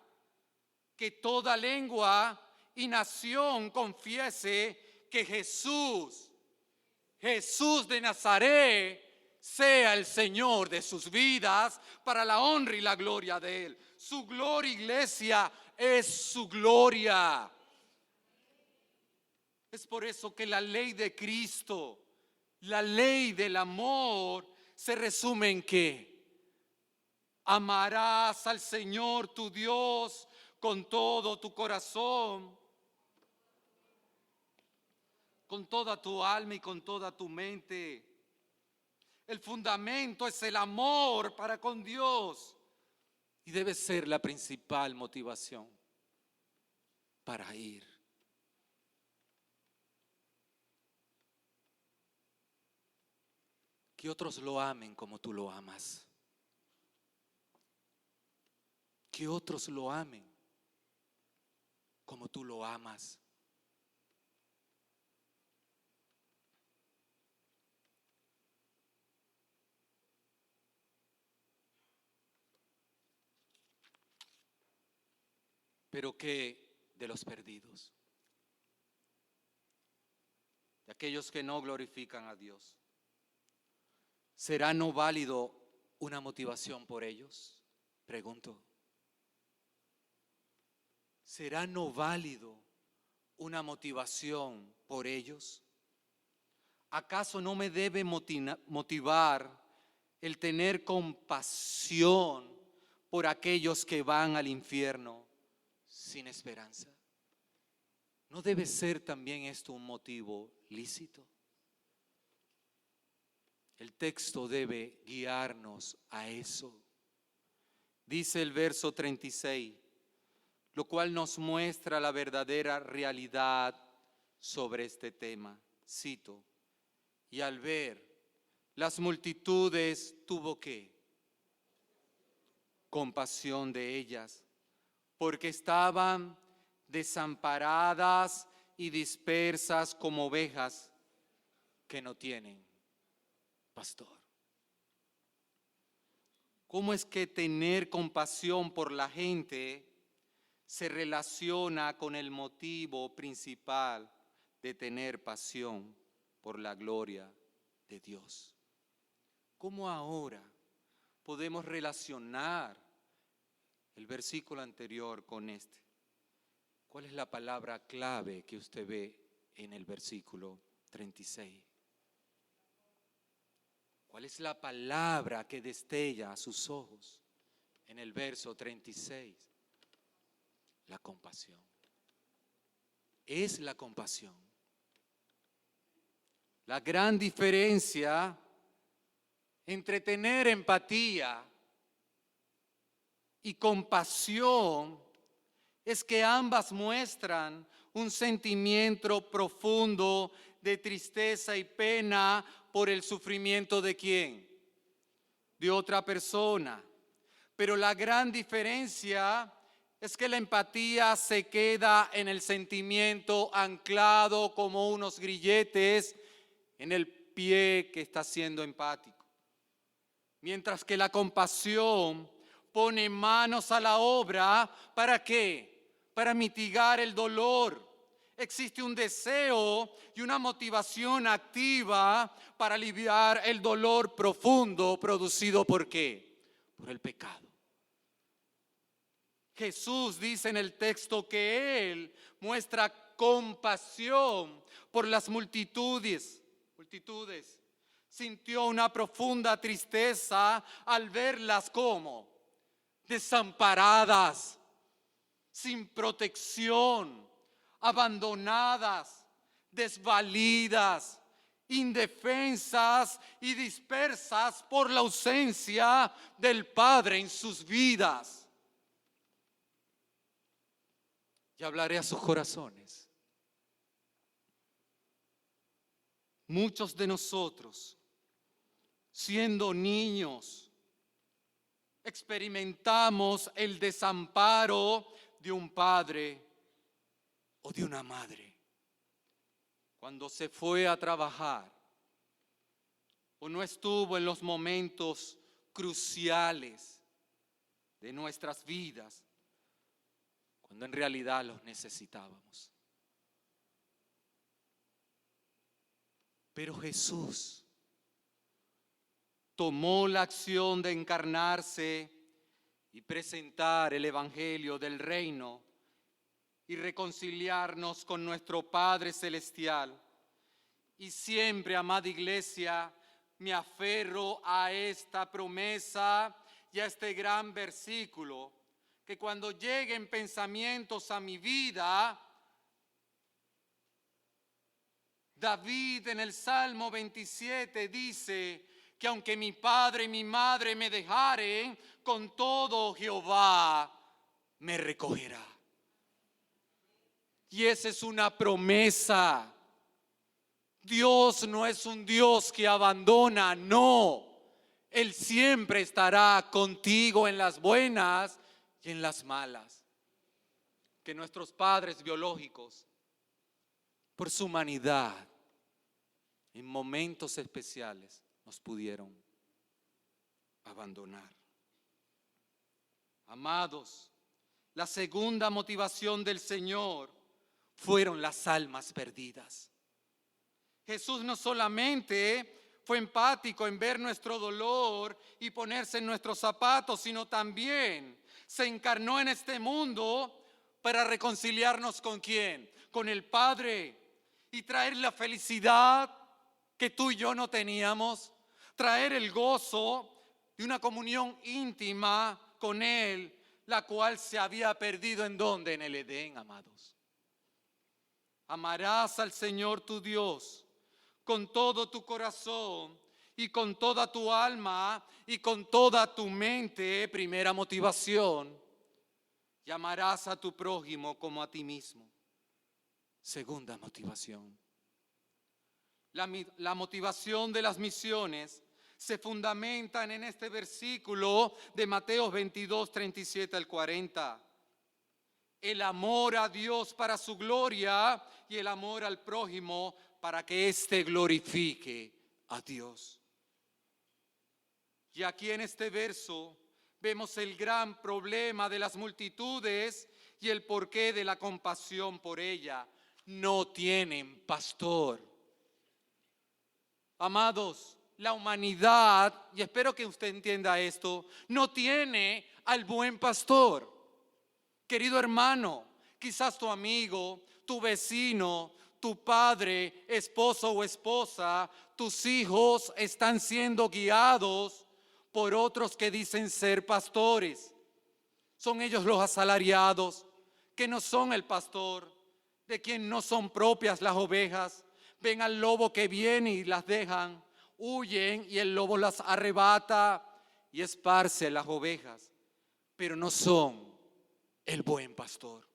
Que toda lengua y nación confiese que Jesús de Nazaret, sea el Señor de sus vidas para la honra y la gloria de Él. Su gloria, iglesia, es su gloria. Es por eso que la ley de Cristo, la ley del amor, se resume en ¿qué? Amarás al Señor tu Dios con todo tu corazón, con toda tu alma y con toda tu mente. El fundamento es el amor para con Dios y debe ser la principal motivación para ir. Que otros lo amen como tú lo amas. Que otros lo amen como tú lo amas. Pero ¿qué de los perdidos? De aquellos que no glorifican a Dios. ¿Será no válido una motivación por ellos? Pregunto. ¿Será no válido una motivación por ellos? ¿Acaso no me debe motivar el tener compasión por aquellos que van al infierno sin esperanza? ¿No debe ser también esto un motivo lícito? El texto debe guiarnos a eso. Dice el verso 36, lo cual nos muestra la verdadera realidad sobre este tema. Cito, y al ver las multitudes tuvo ¿qué? Compasión de ellas, porque estaban desamparadas y dispersas como ovejas que no tienen pastor. ¿Cómo es que tener compasión por la gente se relaciona con el motivo principal de tener pasión por la gloria de Dios? ¿Cómo ahora podemos relacionar el versículo anterior con este? ¿Cuál es la palabra clave que usted ve en el versículo 36? ¿Cuál es la palabra que destella a sus ojos en el verso 36? La compasión. Es la compasión. La gran diferencia entre tener empatía y compasión es que ambas muestran un sentimiento profundo de tristeza y pena por el sufrimiento de ¿quién? De otra persona. Pero la gran diferencia es que la empatía se queda en el sentimiento anclado como unos grilletes en el pie que está siendo empático. Mientras que la compasión pone manos a la obra, ¿para qué? Para mitigar el dolor. Existe un deseo y una motivación activa para aliviar el dolor profundo producido ¿por qué? Por el pecado. Jesús dice en el texto que Él muestra compasión por las multitudes. Sintió una profunda tristeza al verlas como desamparadas, sin protección, abandonadas, desvalidas, indefensas y dispersas por la ausencia del Padre en sus vidas. Y hablaré a sus corazones. Muchos de nosotros, siendo niños, experimentamos el desamparo de un padre o de una madre cuando se fue a trabajar o no estuvo en los momentos cruciales de nuestras vidas cuando en realidad los necesitábamos. Pero Jesús tomó la acción de encarnarse y presentar el Evangelio del Reino y reconciliarnos con nuestro Padre Celestial. Y siempre, amada Iglesia, me aferro a esta promesa y a este gran versículo, que cuando lleguen pensamientos a mi vida, David en el Salmo 27 dice que aunque mi padre y mi madre me dejaren, con todo Jehová me recogerá. Y esa es una promesa. Dios no es un Dios que abandona, no. Él siempre estará contigo en las buenas y en las malas. Que nuestros padres biológicos, por su humanidad, en momentos especiales nos pudieron abandonar. Amados, La segunda motivación del Señor fueron las almas perdidas. Jesús no solamente fue empático en ver nuestro dolor y ponerse en nuestros zapatos, sino también se encarnó en este mundo para reconciliarnos ¿con quién? Con el Padre, y traer la felicidad que tú y yo no teníamos, traer el gozo de una comunión íntima con Él, la cual se había perdido ¿en dónde? En el Edén, amados. Amarás al Señor tu Dios con todo tu corazón y con toda tu alma y con toda tu mente, primera motivación. Y amarás a tu prójimo como a ti mismo, segunda motivación. La motivación de las misiones se fundamentan en este versículo de Mateo 22, 37 al 40. El amor a Dios para su gloria y el amor al prójimo para que éste glorifique a Dios. Y aquí en este verso vemos el gran problema de las multitudes y el porqué de la compasión por ella. No tienen pastor. Amados, la humanidad, y espero que usted entienda esto, no tiene al buen pastor. Querido hermano, quizás tu amigo, tu vecino, tu padre, esposo o esposa, tus hijos están siendo guiados por otros que dicen ser pastores. Son ellos los asalariados, que no son el pastor, de quien no son propias las ovejas. Ven al lobo que viene y las dejan, huyen y el lobo las arrebata y esparce las ovejas, pero no son el buen pastor.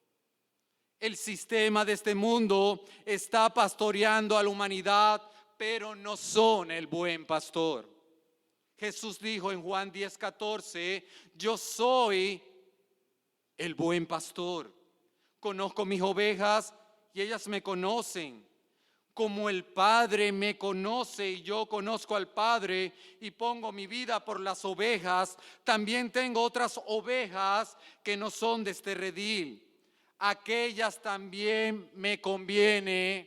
El sistema de este mundo está pastoreando a la humanidad, pero no son el buen pastor. Jesús dijo en Juan 10:14, yo soy el buen pastor. Conozco mis ovejas y ellas me conocen. Como el Padre me conoce y yo conozco al Padre y pongo mi vida por las ovejas, también tengo otras ovejas que no son de este redil. Aquellas también me conviene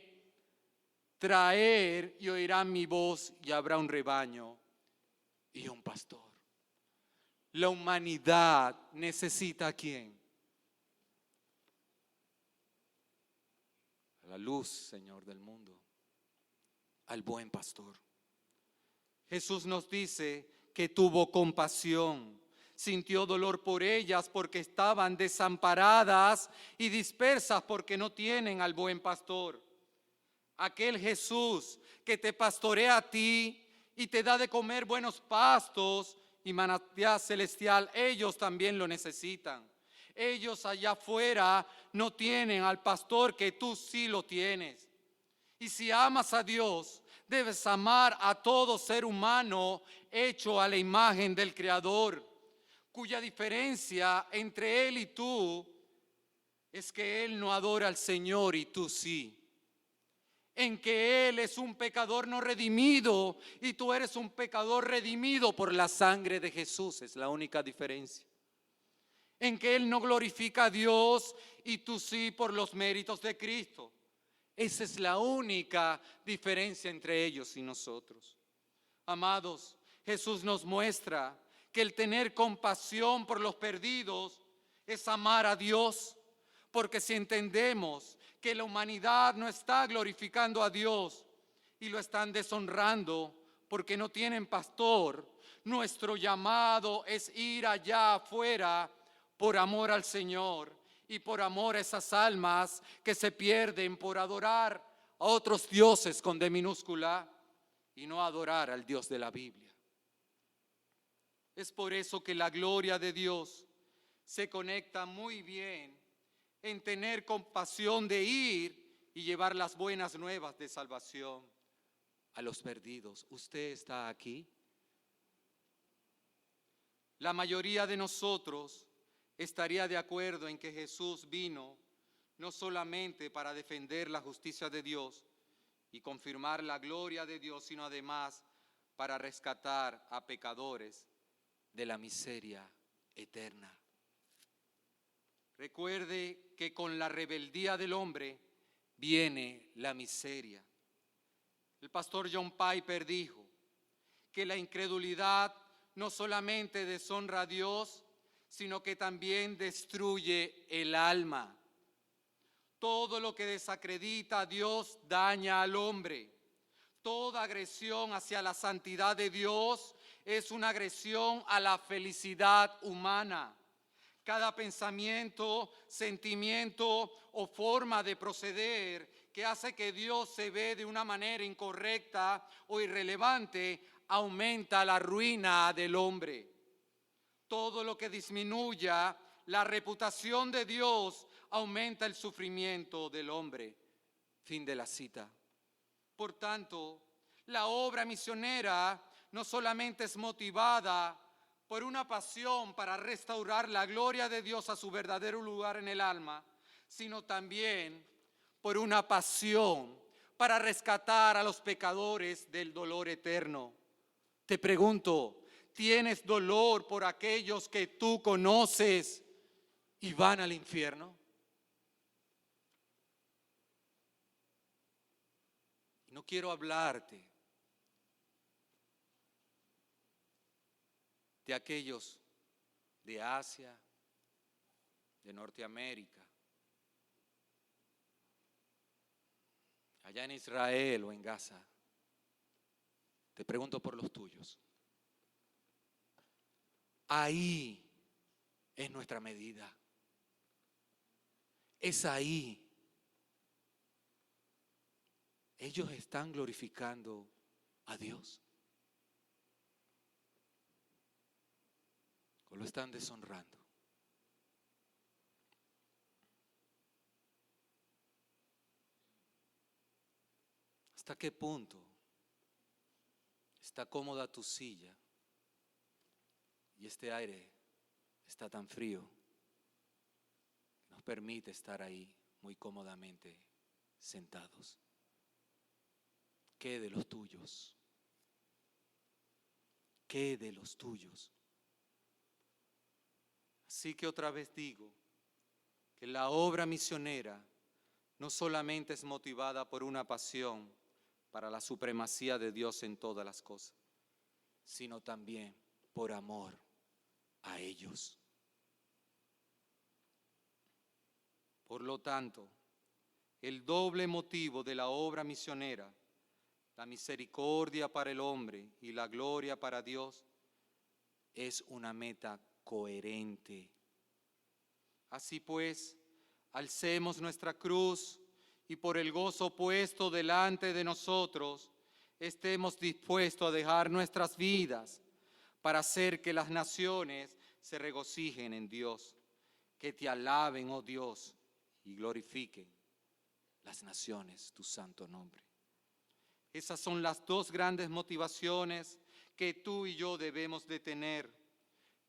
traer y oirán mi voz y habrá un rebaño y un pastor. La humanidad necesita ¿a quién? A la luz, Señor del mundo, al buen pastor. Jesús nos dice que tuvo compasión, sintió dolor por ellas porque estaban desamparadas y dispersas porque no tienen al buen pastor. Aquel Jesús que te pastorea a ti y te da de comer buenos pastos y manantial celestial, ellos también lo necesitan. Ellos allá afuera no tienen al pastor que tú sí lo tienes. Y si amas a Dios, debes amar a todo ser humano hecho a la imagen del Creador, cuya diferencia entre Él y tú es que Él no adora al Señor y tú sí. En que Él es un pecador no redimido y tú eres un pecador redimido por la sangre de Jesús, es la única diferencia. En que Él no glorifica a Dios y tú sí por los méritos de Cristo. Esa es la única diferencia entre ellos y nosotros. Amados, Jesús nos muestra que el tener compasión por los perdidos es amar a Dios, porque si entendemos que la humanidad no está glorificando a Dios y lo están deshonrando porque no tienen pastor, nuestro llamado es ir allá afuera por amor al Señor y por amor a esas almas que se pierden por adorar a otros dioses con D minúscula y no adorar al Dios de la Biblia. Es por eso que la gloria de Dios se conecta muy bien en tener compasión de ir y llevar las buenas nuevas de salvación a los perdidos. ¿Usted está aquí? La mayoría de nosotros estaría de acuerdo en que Jesús vino no solamente para defender la justicia de Dios y confirmar la gloria de Dios, sino además para rescatar a pecadores de la miseria eterna. Recuerde que con la rebeldía del hombre viene la miseria. El pastor John Piper dijo que la incredulidad no solamente deshonra a Dios, sino que también destruye el alma. Todo lo que desacredita a Dios daña al hombre. Toda agresión hacia la santidad de Dios es una agresión a la felicidad humana. Cada pensamiento, sentimiento o forma de proceder que hace que Dios se ve de una manera incorrecta o irrelevante aumenta la ruina del hombre. Todo lo que disminuya la reputación de Dios aumenta el sufrimiento del hombre. Fin de la cita. Por tanto, la obra misionera no solamente es motivada por una pasión para restaurar la gloria de Dios a su verdadero lugar en el alma, sino también por una pasión para rescatar a los pecadores del dolor eterno. Te pregunto, ¿tienes dolor por aquellos que tú conoces y van al infierno? No quiero hablarte de aquellos de Asia, de Norteamérica, allá en Israel o en Gaza. Te pregunto por los tuyos. Ahí es nuestra medida. Es ahí. Ellos están glorificando a Dios o lo están deshonrando. ¿Hasta qué punto está cómoda tu silla y este aire está tan frío que nos permite estar ahí muy cómodamente sentados? ¿Qué de los tuyos? ¿Qué de los tuyos? Así que otra vez digo que la obra misionera no solamente es motivada por una pasión para la supremacía de Dios en todas las cosas, sino también por amor a ellos. Por lo tanto, el doble motivo de la obra misionera, la misericordia para el hombre y la gloria para Dios, es una meta coherente. Así pues, alcemos nuestra cruz y por el gozo puesto delante de nosotros, estemos dispuestos a dejar nuestras vidas para hacer que las naciones se regocijen en Dios, que te alaben, oh Dios, y glorifiquen las naciones tu santo nombre. Esas son las dos grandes motivaciones que tú y yo debemos de tener.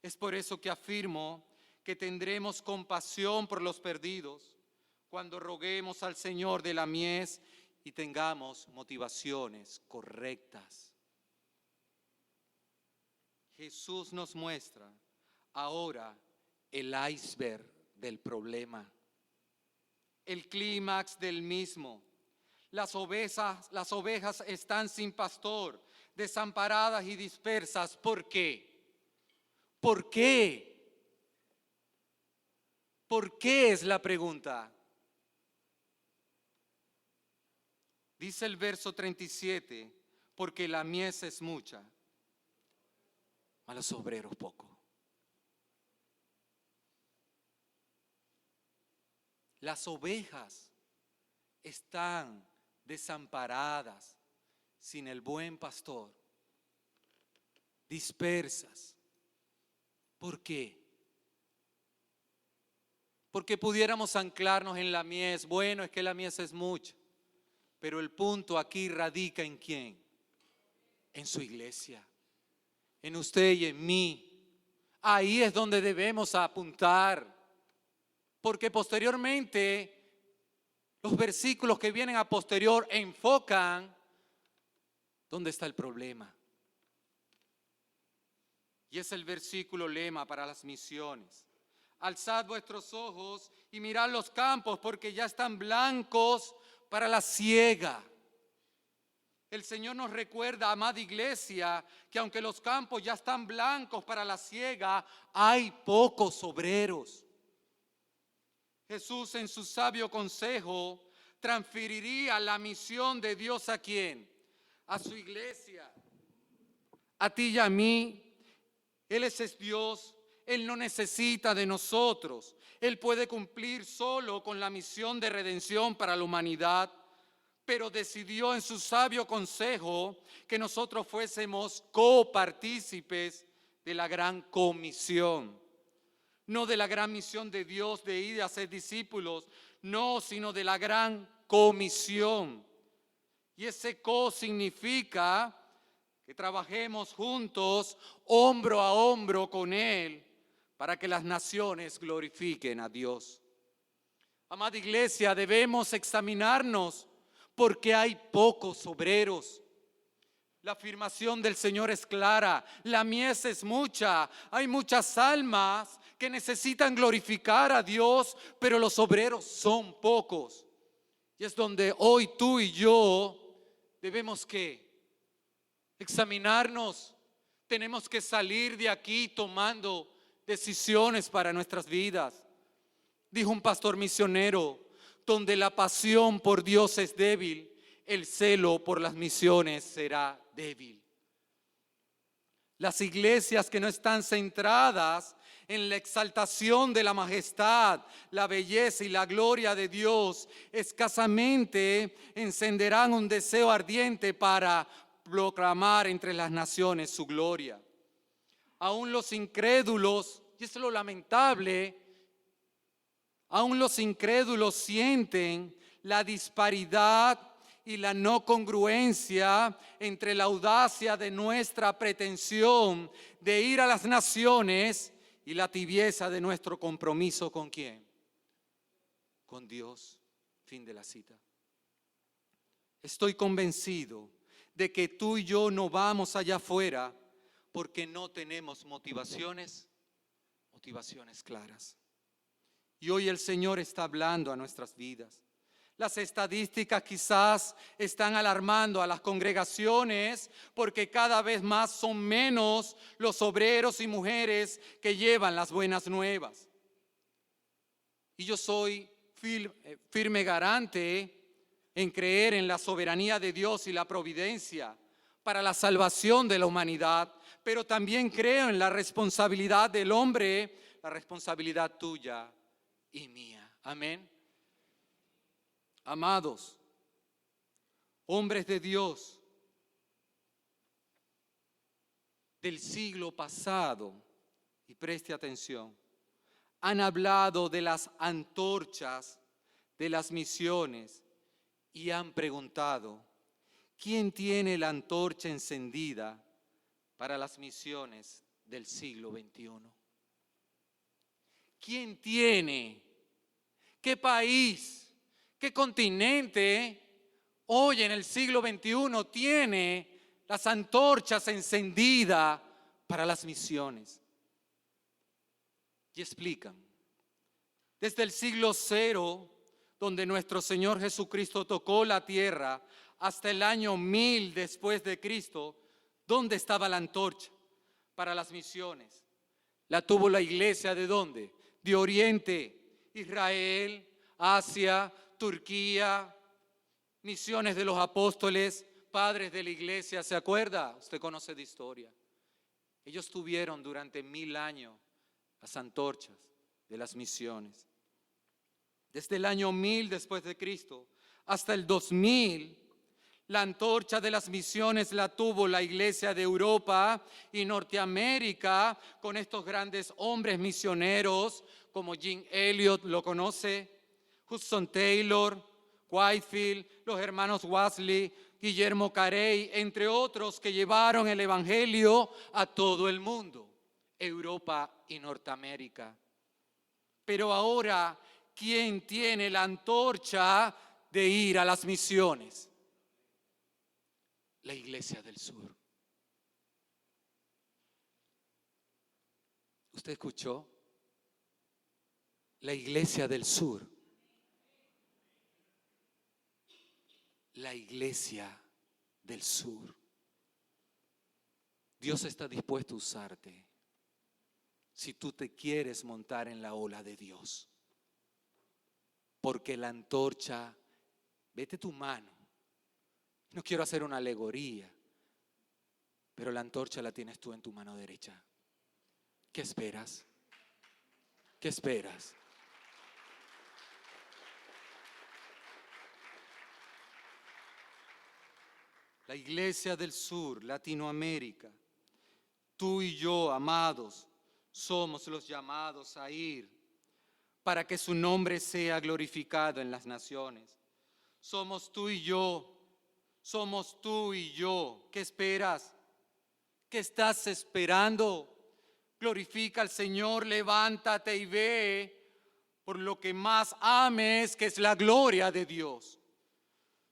Es por eso que afirmo que tendremos compasión por los perdidos cuando roguemos al Señor de la mies y tengamos motivaciones correctas. Jesús nos muestra ahora el iceberg del problema, el clímax del mismo. Las ovejas están sin pastor, desamparadas y dispersas. ¿Por qué? ¿Por qué? ¿Por qué es la pregunta? Dice el verso 37, porque la mies es mucha, mas los obreros poco. Las ovejas están desamparadas, sin el buen pastor, dispersas. ¿Por qué? Porque pudiéramos anclarnos en la mies. Bueno, es que la mies es mucha, pero el punto aquí radica en quién, en su iglesia, en usted y en mí. Ahí es donde debemos apuntar, porque posteriormente los versículos que vienen a posterior enfocan dónde está el problema. Y es el versículo lema para las misiones. Alzad vuestros ojos y mirad los campos, porque ya están blancos para la siega. El Señor nos recuerda, amada iglesia, que aunque los campos ya están blancos para la siega, hay pocos obreros. Jesús, en su sabio consejo, transferiría la misión de Dios ¿a quién? A su iglesia, a ti y a mí. Él es Dios, Él no necesita de nosotros. Él puede cumplir solo con la misión de redención para la humanidad, pero decidió en su sabio consejo que nosotros fuésemos copartícipes de la gran comisión. No de la gran misión de Dios de ir a ser discípulos, no, sino de la gran comisión. Y ese significa que trabajemos juntos, hombro a hombro con Él, para que las naciones glorifiquen a Dios. Amada iglesia, debemos examinarnos porque hay pocos obreros. La afirmación del Señor es clara, la mies es mucha, hay muchas almas que necesitan glorificar a Dios, pero los obreros son pocos. Y es donde hoy tú y yo debemos que examinarnos, tenemos que salir de aquí tomando decisiones para nuestras vidas. Dijo un pastor misionero, donde la pasión por Dios es débil, el celo por las misiones será débil. Las iglesias que no están centradas en la exaltación de la majestad, la belleza y la gloria de Dios, escasamente encenderán un deseo ardiente para proclamar entre las naciones su gloria. Aún los incrédulos, y eso es lo lamentable, aún los incrédulos sienten la disparidad y la no congruencia entre la audacia de nuestra pretensión de ir a las naciones y la tibieza de nuestro compromiso ¿con quién? Con Dios. Fin de la cita. Estoy convencido de que tú y yo no vamos allá afuera porque no tenemos motivaciones claras. Y hoy el Señor está hablando a nuestras vidas. Las estadísticas quizás están alarmando a las congregaciones porque cada vez más son menos los obreros y mujeres que llevan las buenas nuevas. Y yo soy firme garante en creer en la soberanía de Dios y la providencia para la salvación de la humanidad, pero también creo en la responsabilidad del hombre, la responsabilidad tuya y mía. Amén. Amados, hombres de Dios del siglo pasado, y preste atención, han hablado de las antorchas de las misiones y han preguntado, ¿quién tiene la antorcha encendida para las misiones del siglo XXI? ¿Quién tiene? ¿Qué país? ¿Qué continente hoy en el siglo XXI tiene las antorchas encendidas para las misiones? Y explican, desde el siglo 0, donde nuestro Señor Jesucristo tocó la tierra, hasta el año 1000 después de Cristo, ¿dónde estaba la antorcha para las misiones? La tuvo la iglesia ¿de dónde? De Oriente, Israel, Asia, Turquía, misiones de los apóstoles, padres de la iglesia, ¿se acuerda? Usted conoce de historia. Ellos tuvieron durante 1000 años las antorchas de las misiones. Desde el año 1000 después de Cristo hasta el 2000, la antorcha de las misiones la tuvo la iglesia de Europa y Norteamérica con estos grandes hombres misioneros como Jim Elliot, lo conoce, Hudson Taylor, Whitefield, los hermanos Wesley, Guillermo Carey, entre otros que llevaron el evangelio a todo el mundo, Europa y Norteamérica. Pero ahora, ¿quién tiene la antorcha de ir a las misiones? La Iglesia del Sur. ¿Usted escuchó? La iglesia del sur. La iglesia del sur. Dios está dispuesto a usarte si tú te quieres montar en la ola de Dios. Porque la antorcha, vete tu mano. No quiero hacer una alegoría, pero la antorcha la tienes tú en tu mano derecha. ¿Qué esperas? ¿Qué esperas? La iglesia del sur, Latinoamérica, tú y yo, amados, somos los llamados a ir para que su nombre sea glorificado en las naciones. Somos tú y yo, somos tú y yo. ¿Qué esperas? ¿Qué estás esperando? Glorifica al Señor, levántate y ve por lo que más ames, que es la gloria de Dios.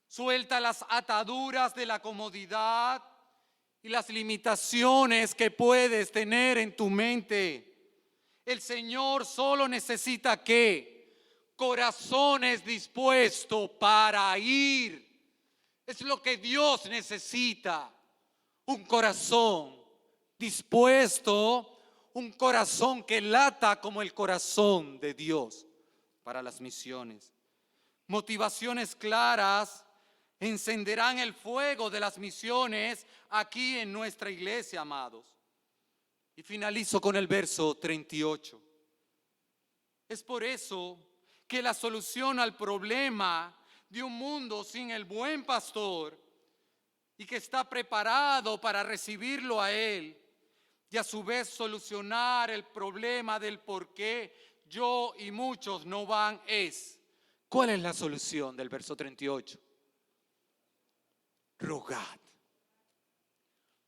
Suelta las ataduras de la comodidad y las limitaciones que puedes tener en tu mente. El Señor solo necesita ¿qué? Corazones dispuestos para ir. Es lo que Dios necesita. Un corazón dispuesto, un corazón que lata como el corazón de Dios para las misiones. Motivaciones claras encenderán el fuego de las misiones aquí en nuestra iglesia, amados. Y finalizo con el verso 38. Es por eso que la solución al problema de un mundo sin el buen pastor y que está preparado para recibirlo a él y a su vez solucionar el problema del por qué yo y muchos no van es. ¿Cuál es la solución del verso 38? Rogad.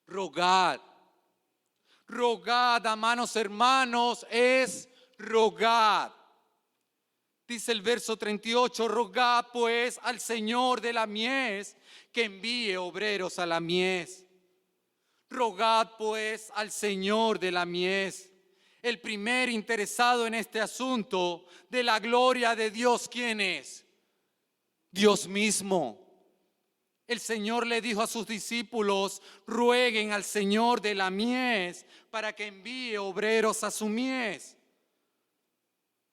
Rogad. Rogad, amados hermanos, es rogad. Dice el verso 38, rogad pues al Señor de la mies que envíe obreros a la mies. Rogad pues al Señor de la mies. El primer interesado en este asunto de la gloria de Dios, ¿quién es? Dios mismo. El Señor le dijo a sus discípulos, rueguen al Señor de la mies para que envíe obreros a su mies.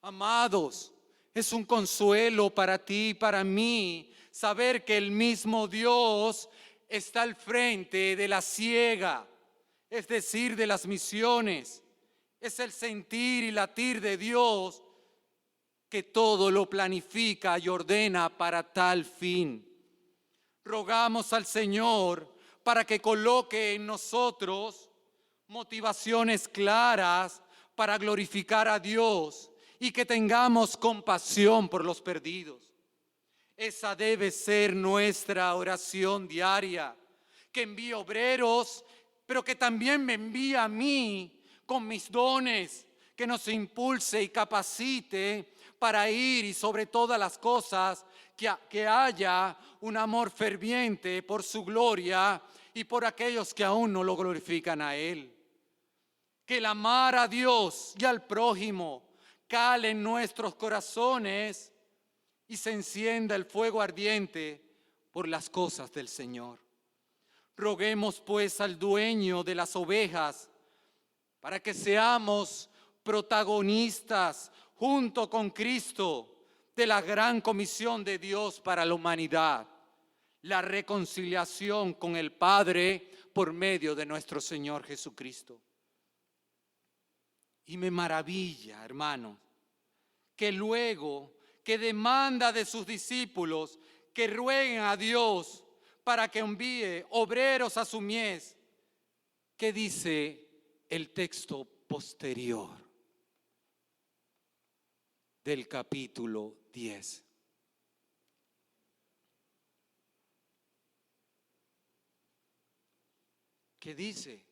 Amados, es un consuelo para ti y para mí saber que el mismo Dios está al frente de la siega, es decir, de las misiones. Es el sentir y latir de Dios que todo lo planifica y ordena para tal fin. Rogamos al Señor para que coloque en nosotros motivaciones claras para glorificar a Dios y que tengamos compasión por los perdidos. Esa debe ser nuestra oración diaria, que envíe obreros, pero que también me envíe a mí con mis dones, que nos impulse y capacite para ir y sobre todas las cosas que haya un amor ferviente por su gloria y por aquellos que aún no lo glorifican a Él. Que el amar a Dios y al prójimo cale en nuestros corazones y se encienda el fuego ardiente por las cosas del Señor. Roguemos pues al dueño de las ovejas para que seamos protagonistas junto con Cristo de la gran comisión de Dios para la humanidad, la reconciliación con el Padre por medio de nuestro Señor Jesucristo. Y me maravilla, hermano, que luego que demanda de sus discípulos que rueguen a Dios para que envíe obreros a su mies, ¿qué dice el texto posterior del capítulo 10? ¿Qué dice?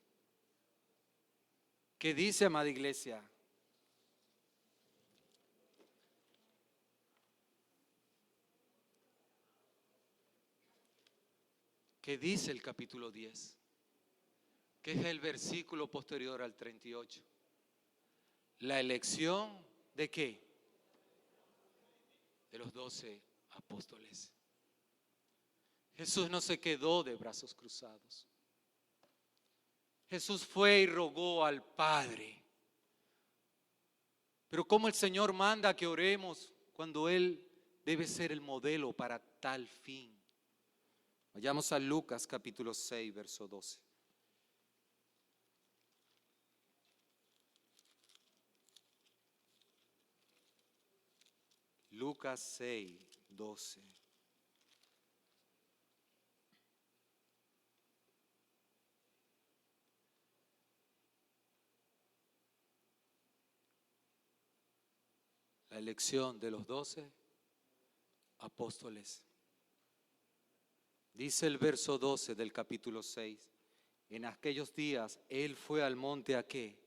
¿Qué dice, amada iglesia? ¿Qué dice el capítulo 10? Que es el versículo posterior al 38. La elección ¿de qué? de los 12 apóstoles. Jesús no se quedó de brazos cruzados. Jesús fue y rogó al Padre. Pero ¿cómo el Señor manda que oremos cuando Él debe ser el modelo para tal fin? Vayamos a Lucas capítulo 6, verso 12. Lucas 6, 12. La elección de los 12 apóstoles. Dice el verso 12 del capítulo 6. En aquellos días Él fue al monte ¿a qué?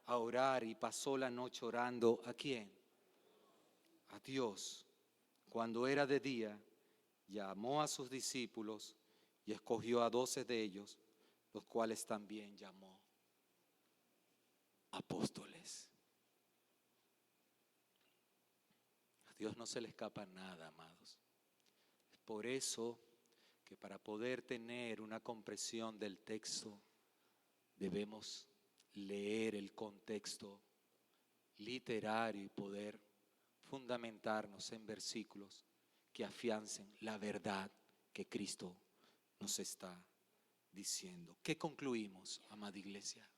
A orar, y pasó la noche orando. ¿A quién? A Dios. Cuando era de día, llamó a sus discípulos y escogió a 12 de ellos, los cuales también llamó apóstoles. A Dios no se le escapa nada, amados. Es por eso que para poder tener una comprensión del texto, debemos leer el contexto literario y poder fundamentarnos en versículos que afiancen la verdad que Cristo nos está diciendo. ¿Qué concluimos, amada iglesia?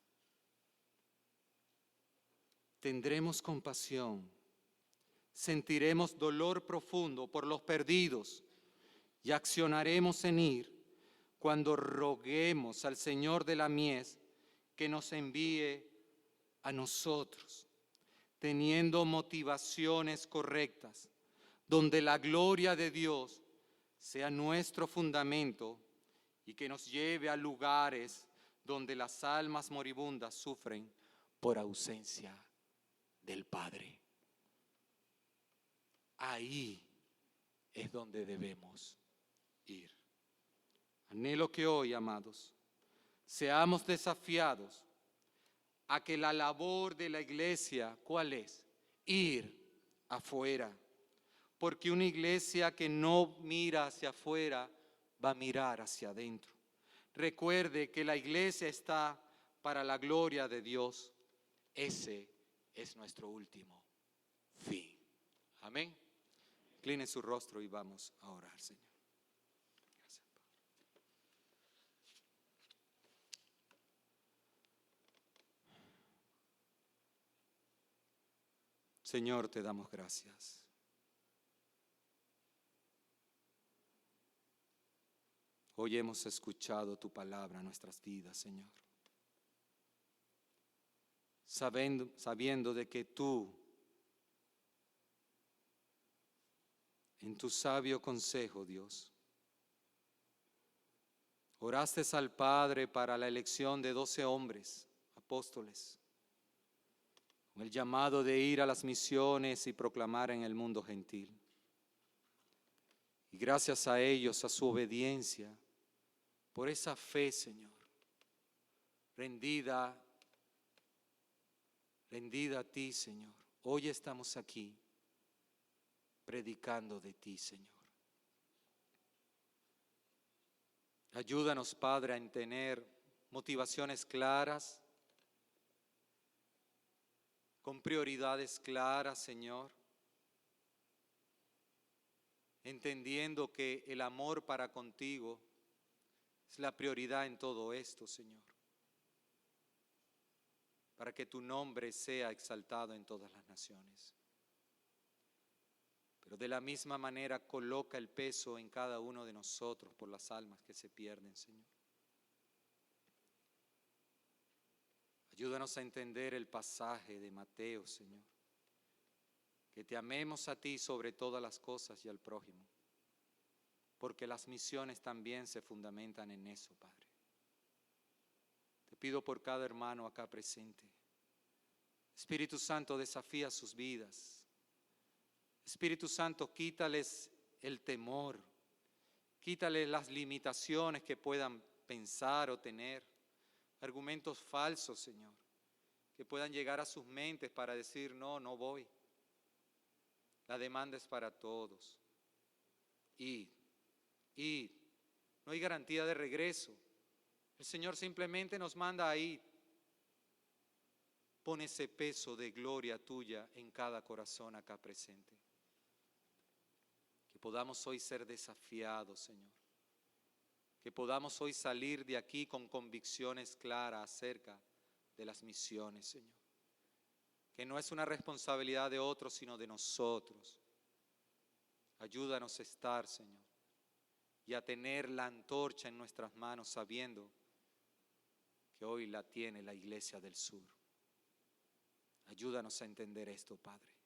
Tendremos compasión, sentiremos dolor profundo por los perdidos y accionaremos en ir cuando roguemos al Señor de la mies que nos envíe a nosotros, teniendo motivaciones correctas, donde la gloria de Dios sea nuestro fundamento y que nos lleve a lugares donde las almas moribundas sufren por ausencia del Padre. Ahí es donde debemos ir. Anhelo que hoy, amados, seamos desafiados a que la labor de la iglesia, ¿cuál es? Ir afuera. Porque una iglesia que no mira hacia afuera va a mirar hacia adentro. Recuerde que la iglesia está para la gloria de Dios. Ese es nuestro último fin. Amén. Incline su rostro y vamos a orar, Señor. Gracias, Padre. Señor, te damos gracias. Hoy hemos escuchado tu palabra en nuestras vidas, Señor. Sabiendo de que tú, en tu sabio consejo, Dios, oraste al Padre para la elección de 12 hombres, apóstoles, con el llamado de ir a las misiones y proclamar en el mundo gentil. Y gracias a ellos, a su obediencia, por esa fe, Señor, rendida a ti, Señor. Hoy estamos aquí predicando de ti, Señor. Ayúdanos, Padre, a tener motivaciones claras, con prioridades claras, Señor, entendiendo que el amor para contigo es la prioridad en todo esto, Señor, para que tu nombre sea exaltado en todas las naciones. Pero de la misma manera coloca el peso en cada uno de nosotros por las almas que se pierden, Señor. Ayúdanos a entender el pasaje de Mateo, Señor. Que te amemos a ti sobre todas las cosas y al prójimo. Porque las misiones también se fundamentan en eso, Padre. Te pido por cada hermano acá presente. Espíritu Santo, desafía sus vidas. Espíritu Santo, quítales el temor. Quítales las limitaciones que puedan pensar o tener. Argumentos falsos, Señor, que puedan llegar a sus mentes para decir, no voy. La demanda es para todos. Id. No hay garantía de regreso. El Señor simplemente nos manda a ir. Pon ese peso de gloria tuya en cada corazón acá presente. Que podamos hoy ser desafiados, Señor. Que podamos hoy salir de aquí con convicciones claras acerca de las misiones, Señor. Que no es una responsabilidad de otros, sino de nosotros. Ayúdanos a estar, Señor, y a tener la antorcha en nuestras manos, sabiendo que hoy la tiene la Iglesia del Sur. Ayúdanos a entender esto, Padre.